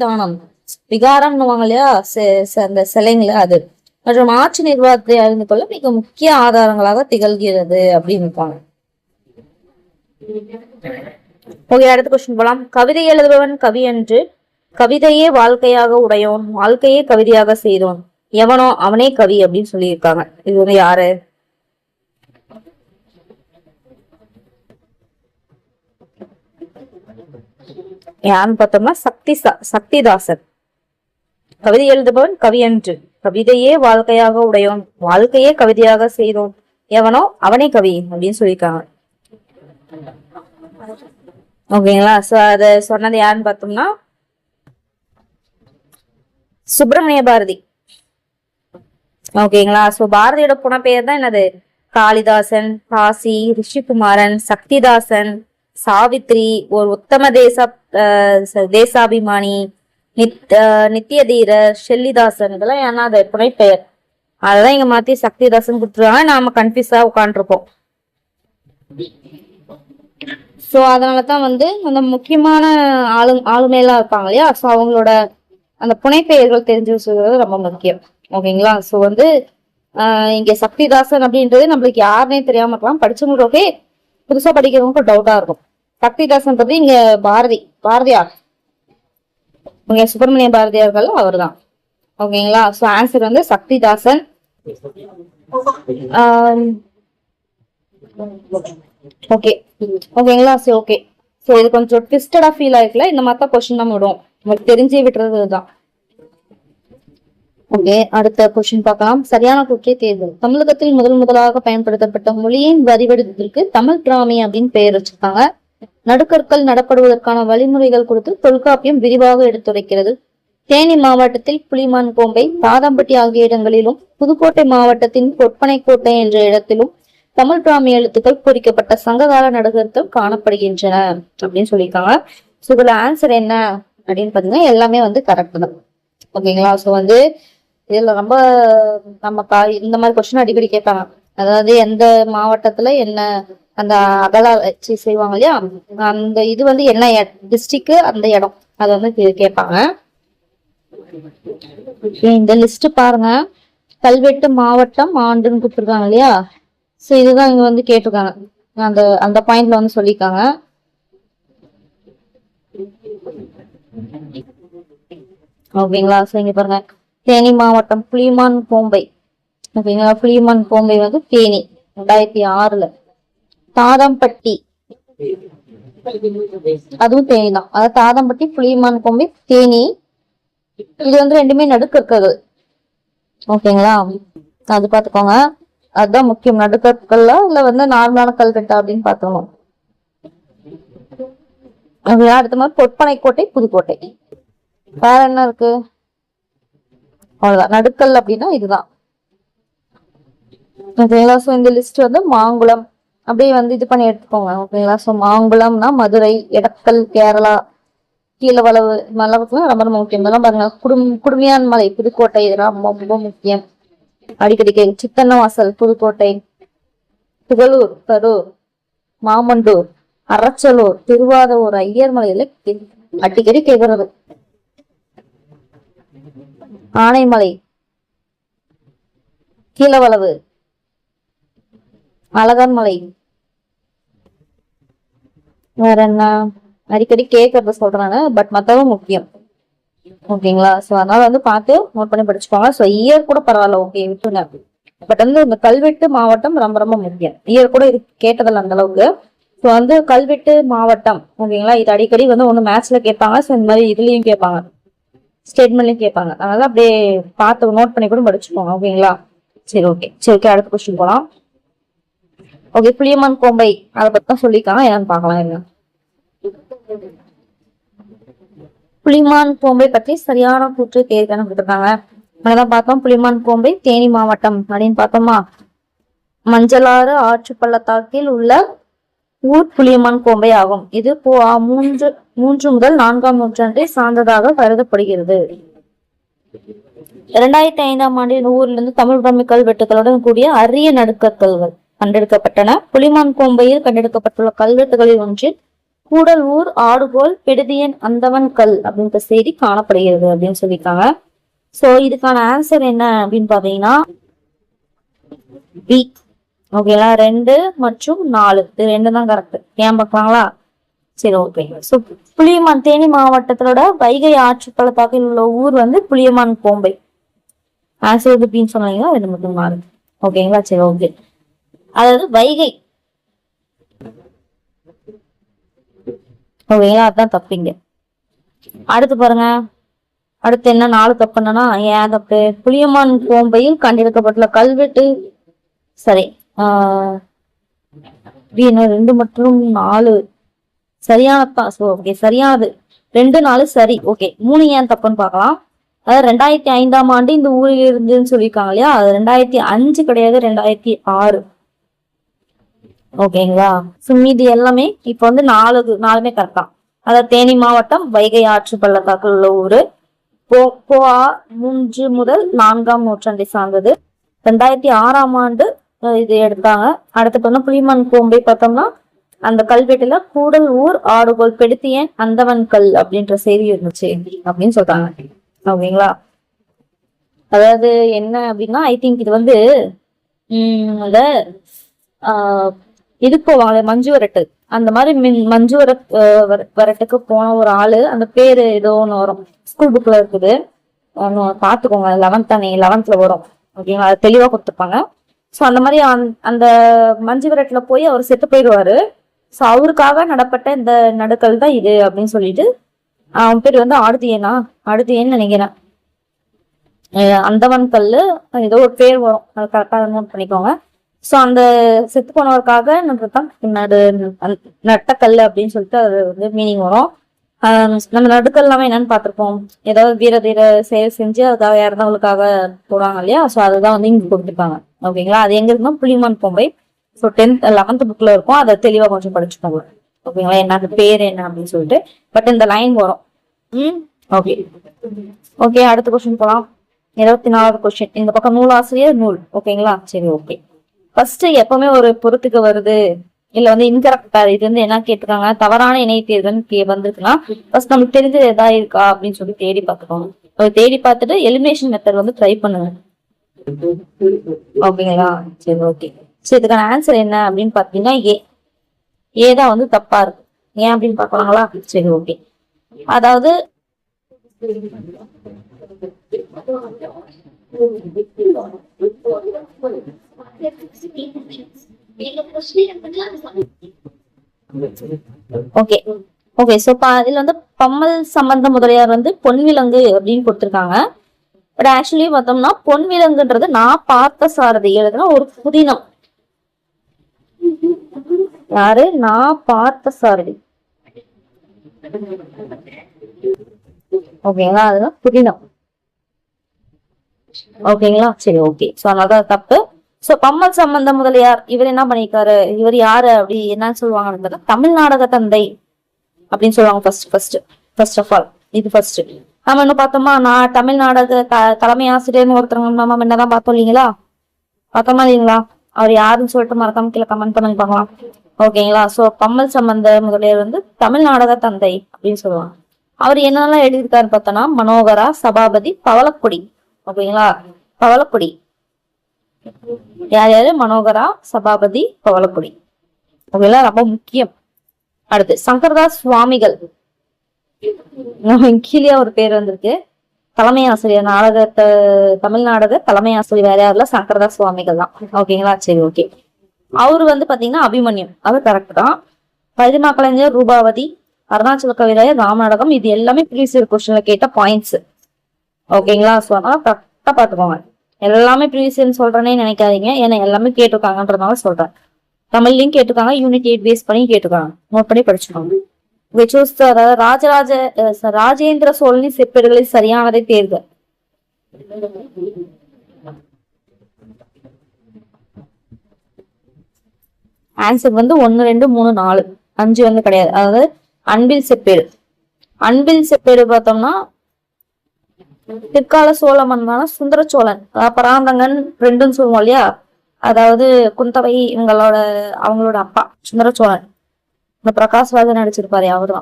தானம், விகாரம்னுவாங்க இல்லையா, அந்த சிலைங்கள அது, மற்றும் ஆட்சி நிர்வாகத்தை அறிந்து கொள்ள மிக முக்கிய ஆதாரங்களாக திகழ்கிறது அப்படின்னு இருப்பாங்க. ஓகே, அடுத்த கொஸ்டின் போலாம். கவிதை எழுதுபவன் கவி என்று, கவிதையே வாழ்க்கையாக உடையோன், வாழ்க்கையே கவிதையாக செய்தோன், எவனோ அவனே கவி அப்படின்னு சொல்லியிருக்காங்க. இது யாரு? யாருன்னு பார்த்தோம்னா சக்திதாசன். கவிதை எழுதுபவன் கவி என்று, கவிதையே வாழ்க்கையாக உடையோன், வாழ்க்கையே கவிதையாக செய்தோன், எவனோ அவனே கவி அப்படின்னு சொல்லியிருக்காங்க. ஓகேங்களா. சோ அத சொன்னது யாருன்னு பார்த்தோம்னா சுப்பிரமணிய பாரதி. ஓகேங்களா. சோ பாரதியோட புனப்பெயர் தான் என்னது? காளிதாசன், காசி, ரிஷிகுமாரன், சக்திதாசன், சாவித்ரி, ஒரு உத்தம தேசாபிமானி, நித்தியதீரர், ஷெல்லிதாசன், இதெல்லாம் ஏன்னா அது புனைப்பெயர். அதெல்லாம் இங்க மாத்தி சக்திதாசன் கொடுத்துருவாங்க. நாம கன்ஃபியூஸா உட்காந்துருப்போம். சோ அதனாலதான் அந்த முக்கியமான ஆளுமையெல்லாம் இருப்பாங்க இல்லையா. சோ அவங்களோட அந்த புனைப்பெயர்கள் தெரிஞ்சு வச்சுக்கிறது ரொம்ப முக்கியம். ஓகேங்களா. சோ இங்க சக்திதாசன் அப்படின்றது நம்மளுக்கு யாருன்னே தெரியாம இருக்கலாம். படிச்சவங்களுக்கு புதுசா படிக்கிறவங்களுக்கு டவுட்டா இருக்கும். சக்திதாசன் பத்தி இங்க பாரதியார் இங்க சுப்பிரமணிய பாரதியார்கள் அவர் தான். ஓகேங்களா. சோ ஆன்சர் வந்து சக்திதாசன். ஓகே ஓகேங்களா. சரி ஓகே. சோ இது கொஞ்சம் ட்விஸ்டடா ஃபீல் ஆயிருக்கல. இந்த மாதிரி தான் கொஸ்டின் தான் விடுவோம், உங்களுக்கு தெரிஞ்சே விட்டுறதுதான். ஓகே, அடுத்த கொஸ்டின் பார்க்கலாம். சரியான குற்றை தேர்தல். தமிழகத்தில் முதலாக பயன்படுத்தப்பட்ட மொழியின் வரிவடிவத்திற்கு தமிழ் பிராமி அப்படின்னு பெயர் வச்சிருக்காங்க. நடுக்கற்கள் நடப்படுவதற்கான வழிமுறைகள் குறித்து தொல்காப்பியம் விரிவாக எடுத்துரைக்கிறது. தேனி மாவட்டத்தில் புலிமான் கோம்பை, தாதம்பட்டி ஆகிய இடங்களிலும், புதுக்கோட்டை மாவட்டத்தின் கொற்பனை கோட்டை என்ற இடத்திலும் தமிழ் பிராமி எழுத்துக்கள் பொறிக்கப்பட்ட சங்ககால நடுகர்கள் காணப்படுகின்றன அப்படின்னு சொல்லியிருக்காங்க. ஸோ இதுல ஆன்சர் என்ன அப்படின்னு பாத்தீங்கன்னா எல்லாமே வந்து கரெக்ட் தான். ஓகேங்களா. ஸோ வந்து இதுல ரொம்ப நம்ம இந்த மாதிரி கொஸ்டின் அடிக்கடி கேட்பாங்க. அதாவது எந்த மாவட்டத்துல என்ன அந்த அகலா வச்சு செய்வாங்க இல்லையா, அந்த இது வந்து என்ன டிஸ்ட்ரிக்ட் அந்த இடம் அதை வந்து கேட்பாங்க. இந்த லிஸ்ட் பாருங்க. கல்வெட்டு மாவட்டம் ஆண்டுன்னு கொடுத்துருக்காங்க இல்லையா. சோ இதுதான் இங்க வந்து கேட்டிருக்காங்க. அந்த அந்த பாயிண்ட்ல வந்து சொல்லிருக்காங்க. ஓகேங்களா. சோ இங்க பாருங்க, தேனி மாவட்டம் புலிமான் கோம்பை. ஓகேங்களா. புலிமான் கோம்பை வந்து தேனி 2006. தாதம்பட்டி அதுவும் தேனி தான். அதாவது தாதம்பட்டி புலிமான் கோம்பை தேனி. இது வந்து ரெண்டுமே நடுக்கற்கள். ஓகேங்களா. அது பாத்துக்கோங்க, அதுதான் முக்கியம். நடுக்கற்கள்ல இல்ல வந்து நார்மலான கல்வெட்டா அப்படின்னு பாத்துக்கணும். அடுத்த மாதிரி பொற்பனை கோட்டை, புதுக்கோட்டை. வேற என்ன இருக்கு? அவ்வளவுதான். நடுக்கல் அப்படின்னா இதுதான். ஓகேங்களா. சோ இந்த லிஸ்ட் வந்து மாங்குளம் அப்படியே வந்து இது பண்ணி எடுத்துக்கோங்க. ஓகேங்களா. சோ மாங்குளம்னா மதுரை, எடக்கல் கேரளா, கீழவளவு மலவுக்குலாம் ரொம்ப ரொம்ப முக்கியம். இதெல்லாம் பாருங்க. குடுமியான் மலை புதுக்கோட்டை, இதெல்லாம் ரொம்ப ரொம்ப முக்கியம். அடிக்கடி சித்தன்னவாசல் புதுக்கோட்டை, புகழூர் கரூர், மாமண்டூர், அரச்சலூர், திருவாதூர், ஐயர்மலையில அடிக்கடி கேட்கறது. ஆனைமலை, கீழவளவு, அழகன்மலை. வேற என்ன அடிக்கடி கேட்கறத சொல்றாங்க, பட் மத்தவும் முக்கியம். ஓகேங்களா. சோ அதனால வந்து பார்த்து நோட் பண்ணி படிச்சுக்கோங்க. சோ இயர் கூட பரவாயில்ல, ஓகே விட்டுருங்க. பட் வந்து இந்த கல்வெட்டு மாவட்டம் ரொம்ப ரொம்ப முக்கியம். இயர் கூட இது கேட்டதில்ல அந்த அளவுக்கு. ஸோ வந்து கல்வெட்டு மாவட்டம். ஓகேங்களா. இது அடிக்கடி வந்து ஒண்ணு மேத்ஸ்ல கேட்பாங்க, ஸோ இந்த மாதிரி இதுலயும் கேட்பாங்க, ஸ்டேட்மெண்ட்லயும் கேட்பாங்க. அதனால அப்படியே பார்த்து நோட் பண்ணி கூட படிச்சுக்கோங்க. ஓகேங்களா. சரி ஓகே. அடுத்த கொஸ்டின் போலாம். ஓகே, புளியமான் கோம்பை அதை பத்தி தான் சொல்லியிருக்காங்க, என்னன்னு பார்க்கலாம். என்ன புலிமான் கோம்பை பற்றி சரியான கூற்று தேர்தல் கொடுத்துருக்காங்க. அதான் பார்த்தோம். புலிமான் கோம்பை தேனி மாவட்டம் அப்படின்னு பார்த்தோமா. மஞ்சளாறு ஆற்று பள்ளத்தாக்கில் உள்ள ஊர் புலியமான் கோம்பை ஆகும். இது 3 முதல் 4ஆம் நூற்றாண்டை சார்ந்ததாக கருதப்படுகிறது. 2005ஆம் ஆண்டில் ஊரிலிருந்து தமிழ் பிராமி கல்வெட்டுகளுடன் கூடிய அரிய நடுக்கற்கல்கள் கண்டெடுக்கப்பட்டன. புலிமான் கோம்பையில் கண்டெடுக்கப்பட்டுள்ள கல்வெட்டுகளில் ஒன்றில் கூடல் ஊர் ஆடுகோல் பெடுதியன் அந்தவன் கல் அப்படின்ற செய்தி காணப்படுகிறது அப்படின்னு சொல்லியிருக்காங்க. சோ இதுக்கான ஆன்சர் என்ன அப்படின்னு பாத்தீங்கன்னா பி. ஓகேங்களா. 2 மற்றும் 4 இது 2 தான் கரெக்ட். ஏன் பார்க்கலாங்களா. சரி ஓகே. சோ புளியமான் தேனி மாவட்டத்தோட வைகை ஆற்று பள்ளத்தாக்கில் உள்ள ஊர் வந்து புளியமான் கோம்பை. ஆன்சர் பின்னு சொன்னீங்கன்னா 2 மட்டும் மாறுது. ஓகேங்களா. சரி ஓகே. அதாவது வைகை. ஓகேங்களா. அதுதான் தப்புங்க. அடுத்து பாருங்க. அடுத்து என்ன 4 தப்புன்னா ஏன் தப்பு? புளியமான் கோம்பையில் கண்டெடுக்கப்பட்டுள்ள கல்வெட்டு சரி. 2 மற்றும் 4 சரியானதான். ஓகே சரியானது 2 4 சரி. ஓகே 3 ஏன் தப்புன்னு பார்க்கலாம். அதாவது 2005ஆம் ஆண்டு இந்த ஊரில் இருந்துன்னு சொல்லியிருக்காங்க இல்லையா, அது 2005 கிடையாது, 2006. ஓகேங்களா. மீதி எல்லாமே இப்ப வந்து 4மே கரெக்டா. அதாவது தேனி மாவட்டம் வைகை ஆற்று பள்ளத்தாக்கில் உள்ள ஊரு 3 முதல் 4ஆம் நூற்றாண்டை சார்ந்தது. 2006ஆம் ஆண்டு இது எடுத்தாங்க. அடுத்து பார்த்தா புலிமான் கோம்பை பார்த்தோம்னா அந்த கல்வெட்டுல கூடல் ஊர் ஆடுகோல் பெடுத்தியன் அந்தவன் கல் அப்படின்ற செய்தி இருந்துச்சு அப்படின்னு சொல்றாங்க. ஓகேங்களா. அதாவது என்ன அப்படின்னா ஐ திங்க் இது வந்து அந்த இதுக்கு போவாங்களே மஞ்சு வரட்டு, அந்த மாதிரி மஞ்சு வரட்டுக்கு போன ஒரு ஆளு, அந்த பேரு ஏதோ ஒன்று வரும், ஸ்கூல் புக்ல இருக்குது, பாத்துக்கோங்க. 11th தானே, 11th வரும். ஓகேங்களா, அது தெளிவா கொடுத்துருப்பாங்க. ஸோ அந்த மாதிரி அந்த மஞ்சு விரட்டுல போய் அவர் செத்து போயிடுவாரு. ஸோ அவருக்காக நடப்பட்ட இந்த நடுக்கல் தான் இது அப்படின்னு சொல்லிட்டு, அவன் பேர் வந்து ஆடுதியன்னு நினைக்கிறேன். அந்தவன் கல்லு ஏதோ ஒரு பேர் வரும், அது கரெக்டாக நோட் பண்ணிக்கோங்க. ஸோ அந்த செத்து போனவருக்காக நட்டக்கல் அப்படின்னு சொல்லிட்டு அது வந்து மீனிங் வரும். நம்ம நடுக்கல் எல்லாமே என்னன்னு பார்த்திருப்போம், ஏதாவது வீர தீர செயல் செஞ்சு அதுக்காக இறந்தவங்களுக்காக போடுவாங்க இல்லையா. ஸோ அதுதான் வந்து இங்க கொடுத்துருப்பாங்க. ஓகேங்களா, அது எங்க இருக்குன்னா புலிமான் பொம்பை. ஸோ 10th 11th புக்ல இருக்கும், அதை தெளிவா கொஞ்சம் படிச்சுக்கோங்க. ஓகேங்களா, என்ன பேர் என்ன அப்படின்னு சொல்லிட்டு, பட் இந்த லைன் வரும். ஓகே ஓகே, அடுத்த கொஸ்டின் போலாம். 24வது கொஸ்டின். இந்த பக்கம் நூலாசிரியர் நூல். ஓகேங்களா, சரி ஓகே. ஃபர்ஸ்ட் எப்பவுமே ஒரு பொருத்துக்கு வருது இல்ல வந்து இன்கரெக்டா இது வந்து என்ன கேட்டிருக்காங்க, தவறான இணை தேர்தல் வந்திருக்குன்னா ஃபர்ஸ்ட் நமக்கு தெரிஞ்சது எதா இருக்கா அப்படின்னு சொல்லி தேடி பார்த்துக்கோங்க. தேடி பார்த்துட்டு எலிமினேஷன் மெத்தட் வந்து ட்ரை பண்ணுங்க. ஓகேங்களா, சரி ஓகே. சரி, இதுக்கான ஆன்சர் என்ன அப்படின்னு பாத்தீங்கன்னா ஏதான் வந்து தப்பா இருக்கு. ஏன் அப்படின்னு பாக்கலாங்களா? சரி ஓகே. அதாவது ஓகே ஓகே. சோ இதுல வந்து பம்மல் சம்பந்த முதலியார் வந்து பொன்விலங்கு அப்படின்னு கொடுத்திருக்காங்க. பட் ஆக்சுவலி பார்த்தோம்னா பொன்விலங்குன்றது நான் பார்த்த சாரதி எழுதுனா ஒரு புதினம். யாரு? நான் பார்த்த சாரதி. ஓகேங்களா, அதுதான் புதினம். ஓகேங்களா, சரி ஓகே. சோ அதனாலதான் தப்பு. சோ பம்மல் சம்பந்த முதலியார் இவர் என்ன பண்ணிருக்காரு, இவர் யாரு அப்படி என்னன்னு சொல்லுவாங்க, தமிழ்நாடக தந்தை அப்படின்னு சொல்லுவாங்க. ஃபர்ஸ்ட் ஆஃப் ஆல் இது ஃபர்ஸ்ட். நம்ம இன்னும் பார்த்தோமா, நான் தமிழ்நாடக தலைமை ஆசிரியர்னு ஒருத்தவங்க நம்ம என்னதான் பார்த்தோம் இல்லைங்களா, பார்த்தோமா இல்லைங்களா? அவர் யாருன்னு சொல்லிட்டு மறக்காம கீழே கமெண்ட் பண்ணி பார்க்கலாம். ஓகேங்களா, சோ பம்மல் சம்பந்த முதலியார் வந்து தமிழ்நாடக தந்தை அப்படின்னு சொல்லுவாங்க. அவர் என்னெல்லாம் எழுதியிருக்காரு பார்த்தோம்னா, மனோகரா, சபாபதி, பவளக்குடி. ஓகேங்களா, பவளக்குடி யார் யாரு? மனோகரா, சபாபதி, பவளக்குடி. ஓகேங்களா, ரொம்ப முக்கியம். அடுத்து சங்கரதாஸ் சுவாமிகள். கீழே ஒரு பேர் வந்திருக்கு, தலைமை ஆசிரியர் தமிழ்நாடக தலைமை ஆசிரியர் வேற யாருல, சங்கரதாஸ் சுவாமிகள் தான். ஓகேங்களா, சரி ஓகே. அவரு வந்து பாத்தீங்கன்னா அபிமன்யம், அது கரெக்ட் தான். பரிதிமா கலைஞர், ரூபாவதி, அருணாச்சல கவிராயர், ராமநாடகம், இது எல்லாமே ப்ரீவியஸ் கொஸ்டின்ல கேட்ட பாயிண்ட்ஸ். ஓகேங்களா, சோ அதனால கரெக்டா பாத்துக்கோங்க. எல்லாமே ப்ரீவியஸ் சொல்றேன்னே நினைக்காதீங்க, ஏன்னா எல்லாமே கேட்டிருக்காங்கன்றதுனால சொல்றேன். தமிழ்லயும் கேட்டிருக்காங்க, யூனிட் 8 பேஸ் பண்ணி கேட்டிருக்காங்க, நோட் பண்ணி படிச்சுக்கோங்க. அதாவது ராஜேந்திர சோழனின் செப்பேடுகளில் சரியானதை தேர்க. ஆன்சர் வந்து 1 2 3 4 5 வந்து கிடையாது. அதாவது அன்பில் செப்பேடு பார்த்தோம்னா பிற்கால சோழ மன்னனான சுந்தர சோழன், பராந்தகன் ரெண்டுன்னு சொல்லுவோம் இல்லையா, அதாவது குந்தவை அவங்களோட அப்பா சுந்தர சோழன். இந்த பிரகாஷ்ராஜன் நடிச்சிருப்பாரு, அவர்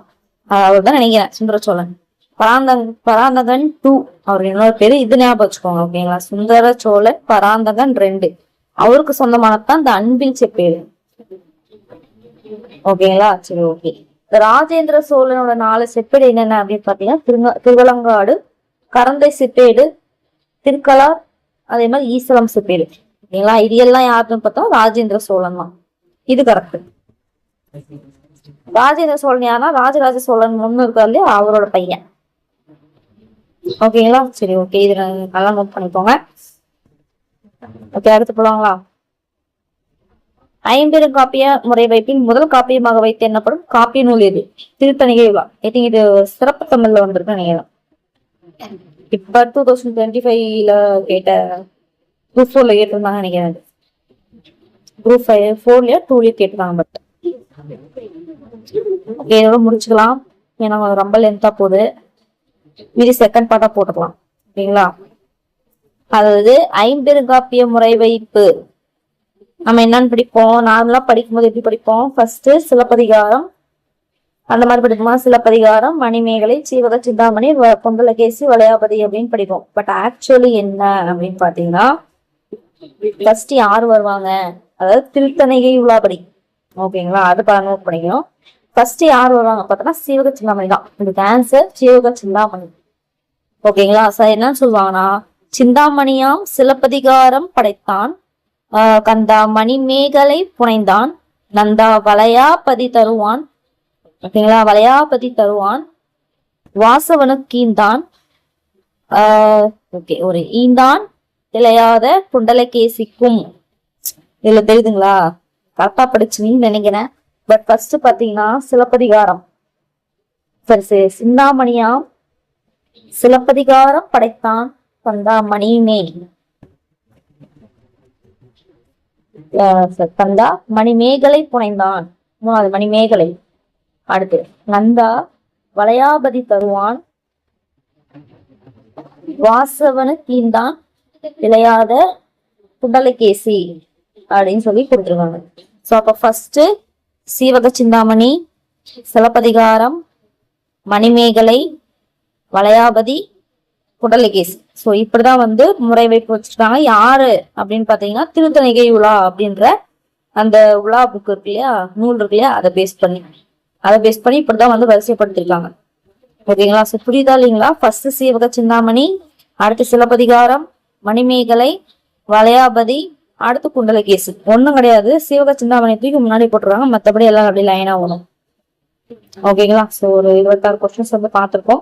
தான் நினைக்கிறேன் சுந்தர சோழன். பராந்தகன் 2 அவர் இன்னொரு பேரு, இது ஞாபகம் வச்சுக்கோங்க. ஓகேங்களா, சுந்தர சோழன் பராந்தகன் 2 அவருக்கு சொந்தமானதான் இந்த அன்பில் செப்பேடு. ஓகேங்களா, சரி ஓகே. ராஜேந்திர சோழனோட 4 செப்பேடு என்னென்ன அப்படின்னு பாத்தீங்கன்னா, திருவலங்காடு, கரந்தை செப்பேடு, திருக்கலார், அதே மாதிரி ஈசலம் செப்பேடு. ஓகேங்களா, இது எல்லாம் யாருன்னு பார்த்தோம், ராஜேந்திர சோழன் தான். இது கரெக்ட். ராஜேந்திர சோழன் யாருன்னா ராஜராஜ சோழன் ஒண்ணு இருக்காரு இல்லையா, அவரோட பையன். ஓகேங்களா, சரி ஓகே. இது நல்லா நோட் பண்ணிக்கோங்க. ஓகே, அடுத்து போலாங்களா? ஐம்பெரும் காப்பிய முறை வைப்பின் முதல் காப்பியமாக வைத்து என்னப்படும் காப்பிய நூல் எது? திருத்தணிகை விழா. இது சிறப்பு தமிழ்ல வந்திருக்கு நினைக்கிறேன். இப்ப 2025ல கேட்ட குரூப் 4ல கேட்டிருந்தாங்க நினைக்கிறேன். குரூப் 4ல 2ல கேட்டிருந்தாங்க. பட் ஓகே, இதோட முடிச்சுக்கலாம், ஏன்னா ரொம்ப லென்த்தா போகுது. மீதி செகண்ட் பார்ட்டா போட்டுக்கலாம். ஓகேங்களா, அதாவது ஐம்பெருங்காப்பிய முறை வைப்பு நம்ம என்னன்னு படிப்போம், நார்மலா படிக்கும்போது எப்படி படிப்போம், ஃபர்ஸ்ட் சிலப்பதிகாரம் அந்த மாதிரி படிக்கும்போது சிலப்பதிகாரம், மணிமேகலை, சீவக சிந்தாமணி, பொங்கலகேசி, வளையாபதி அப்படின்னு படிப்போம். பட் ஆக்சுவலி என்ன அப்படின்னு பாத்தீங்கன்னா, ஃபர்ஸ்ட் யாரு வருவாங்க, அதாவது திருத்தணிகை உலாபடி. ஓகேங்களா? அது நோட் பண்ணிக்கணும். ஃபர்ஸ்ட் யார் வருவாங்க பார்த்தோன்னா சீவக சிந்தாமணி தான். இதுக்கு ஆன்சர் சீவக சிந்தாமணி. ஓகேங்களா? சார் என்னன்னு சொல்லுவாங்கன்னா, சிந்தாமணியாம் சிலப்பதிகாரம் படைத்தான், கந்தா மணிமேகலை புனைந்தான், நந்தா வளையாபதி தருவான். ஓகேங்களா? வளையாபதி தருவான், வாசவனுக்கீந்தான், ஓகே ஒரு ஈந்தான் இளையாத குண்டலகேசிக்கும். இதுல தெரியுதுங்களா? கரெக்டா படிச்சுன்னு நினைக்கிறேன். பட் ஃபர்ஸ்ட் பாத்தீங்கன்னா சிலப்பதிகாரம், சரி சிந்தாமணியாம் சிலப்பதிகாரம் படைத்தான், கந்தா மணிமேல் கந்தா மணிமேகலை புனைந்தான், மூணாவது மணிமேகலை. அடுத்து நந்தா வளையாபதி தருவான், வாசவனு கீந்தான் இளையாத குண்டலகேசி அப்படின்னு சொல்லி கொடுத்துருக்காங்க. ஸோ அப்போ ஃபர்ஸ்ட் சீவக சிந்தாமணி, சிலப்பதிகாரம், மணிமேகலை, வளையாபதி, குண்டலகேசி. ஸோ இப்படிதான் வந்து முறை வைப்பு வச்சிருக்காங்க. யாரு அப்படின்னு பாத்தீங்கன்னா திருத்தணிகை உலா அப்படின்ற அந்த உலா புக் இருக்கு இல்லையா, நூல் இருக்கு இல்லையா, அதை பேஸ் பண்ணி இப்படிதான் வந்து வரிசைப்படுத்திருக்காங்க. ஓகேங்களா? ஸோ புரியுதா இல்லைங்களா? ஃபர்ஸ்ட் சீவக சிந்தாமணி, அடுத்து சிலப்பதிகாரம், மணிமேகலை, வளையாபதி, அடுத்து குண்டலகேசி. ஒன்றும் கிடையாது, சீவக சிந்தாமணி தூக்கி முன்னாடி போட்டுருவாங்க, மற்றபடி எல்லாம் அப்படி லைனா வரும். ஓகேங்களா? ஸோ ஒரு 26 கொஸ்டின்ஸ் வந்து பார்த்துருக்கோம்.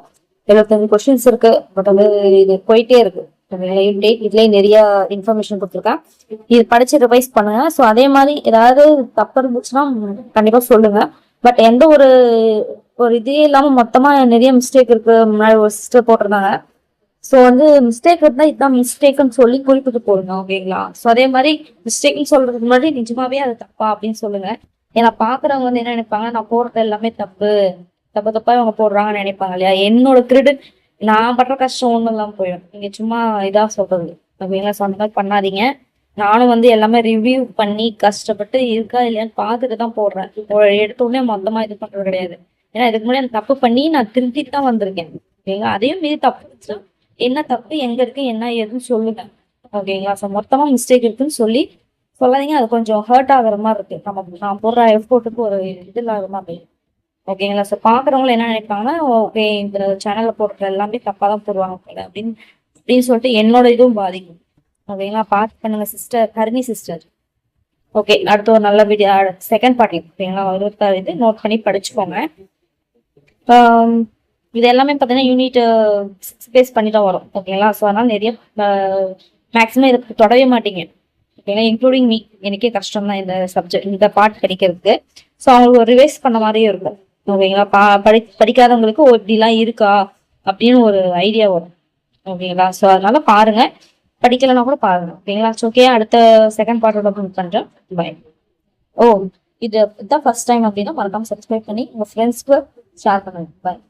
75 கொஸ்டின்ஸ் இருக்கு. பட் வந்து இது போயிட்டே இருக்கு. இதுலயே நிறைய இன்ஃபர்மேஷன் கொடுத்துருக்கேன். இது படிச்சு ரிவைஸ் பண்ணுங்க. ஸோ அதே மாதிரி ஏதாவது தப்பு இருந்துச்சுன்னா கண்டிப்பா சொல்லுங்க. பட் எந்த ஒரு இதே இல்லாம மொத்தமா நிறைய மிஸ்டேக் இருக்கு. முன்னாடி ஒரு சிஸ்டர் போட்டிருந்தாங்க. ஸோ வந்து மிஸ்டேக் இருந்தா இதுதான் மிஸ்டேக்னு சொல்லி குறிப்பிட்டு போடுங்க. ஓகேங்களா? ஸோ அதே மாதிரி மிஸ்டேக்னு சொல்றதுக்கு முன்னாடி நிஜமாவே அது தப்பா அப்படின்னு சொல்லுங்க. ஏன்னா பாக்குறவங்க வந்து என்ன நினைப்பாங்க, நான் போடுறது எல்லாமே தப்பா இவங்க போடுறாங்கன்னு நினைப்பாங்க இல்லையா? என்னோட கிரெடிட், நான் பண்ற கஷ்டம் ஒண்ணும் இல்லாம போயிடும். நீங்க சும்மா இதா சொல்றது. ஓகேங்களா? ஸோ அந்த மாதிரி பண்ணாதீங்க. நானும் வந்து எல்லாமே ரிவ்யூ பண்ணி கஷ்டப்பட்டு இருக்கா இல்லையான்னு பார்த்துட்டு தான் போடுறேன். எடுத்த உடனே மொத்தமா இது பண்றது கிடையாது. ஏன்னா இதுக்கு முன்னாடி தப்பு பண்ணி நான் திருத்திட்டு தான் வந்திருக்கேன். ஓகேங்களா? அதையும் மீறி தப்பு என்ன தப்பு எங்க இருக்கு என்ன ஏதுன்னு சொல்லுங்க. ஓகேங்களா? ஸோ மொத்தமா மிஸ்டேக் இருக்குன்னு சொல்லாதீங்க. அது கொஞ்சம் ஹர்ட் ஆகுற மாதிரி இருக்கு. நான் போடுற எஃபோர்ட்டுக்கு ஒரு இது இல்லாத மாதிரி. ஓகேங்களா? ஸோ பாக்குறவங்களும் என்ன நினைப்பாங்கன்னா, ஓகே இந்த சேனல்ல போடுற எல்லாமே தப்பா தான் போடுவாங்க போல அப்படின்னு சொல்லிட்டு என்னோட இதுவும் பாதிக்கும். ஓகேங்களா? பார்த்து பண்ணுங்க சிஸ்டர், ஹரிணி சிஸ்டர். ஓகே, அடுத்த ஒரு நல்ல வீடியோ செகண்ட் பார்ட். ஓகேங்களா? 26 இது நோட் பண்ணி படிச்சுக்கோங்க. இது எல்லாமே பார்த்தீங்கன்னா யூனிட் 6 பேஸ் பண்ணி தான் வரும். ஓகேங்களா? ஸோ அதனால நிறைய மேக்ஸிமம் இதுக்கு தொடவே மாட்டீங்க. ஓகேங்களா? இன்க்ளூடிங் மீ, எனக்கே கஷ்டம் தான் இந்த சப்ஜெக்ட், இந்த பார்ட் படிக்கிறதுக்கு. ஸோ அவங்களுக்கு ரிவைஸ் பண்ண மாதிரியே இருக்கும். ஓகேங்களா? படிக்காதவங்களுக்கு இப்படிலாம் இருக்கா அப்படின்னு ஒரு ஐடியா வரும். ஓகேங்களா? ஸோ அதனால பாருங்க, படிக்கலைன்னா கூட பாருங்க. ஓகேங்களா? ஓகே, அடுத்த செகண்ட் பார்ட்டோட பண்றேன். பாய். இதுதான் ஃபர்ஸ்ட் டைம் அப்படின்னா மறக்காம சப்ஸ்கிரைப் பண்ணி உங்க ஃப்ரெண்ட்ஸ்க்கு ஷேர் பண்ணுங்க. பாய்.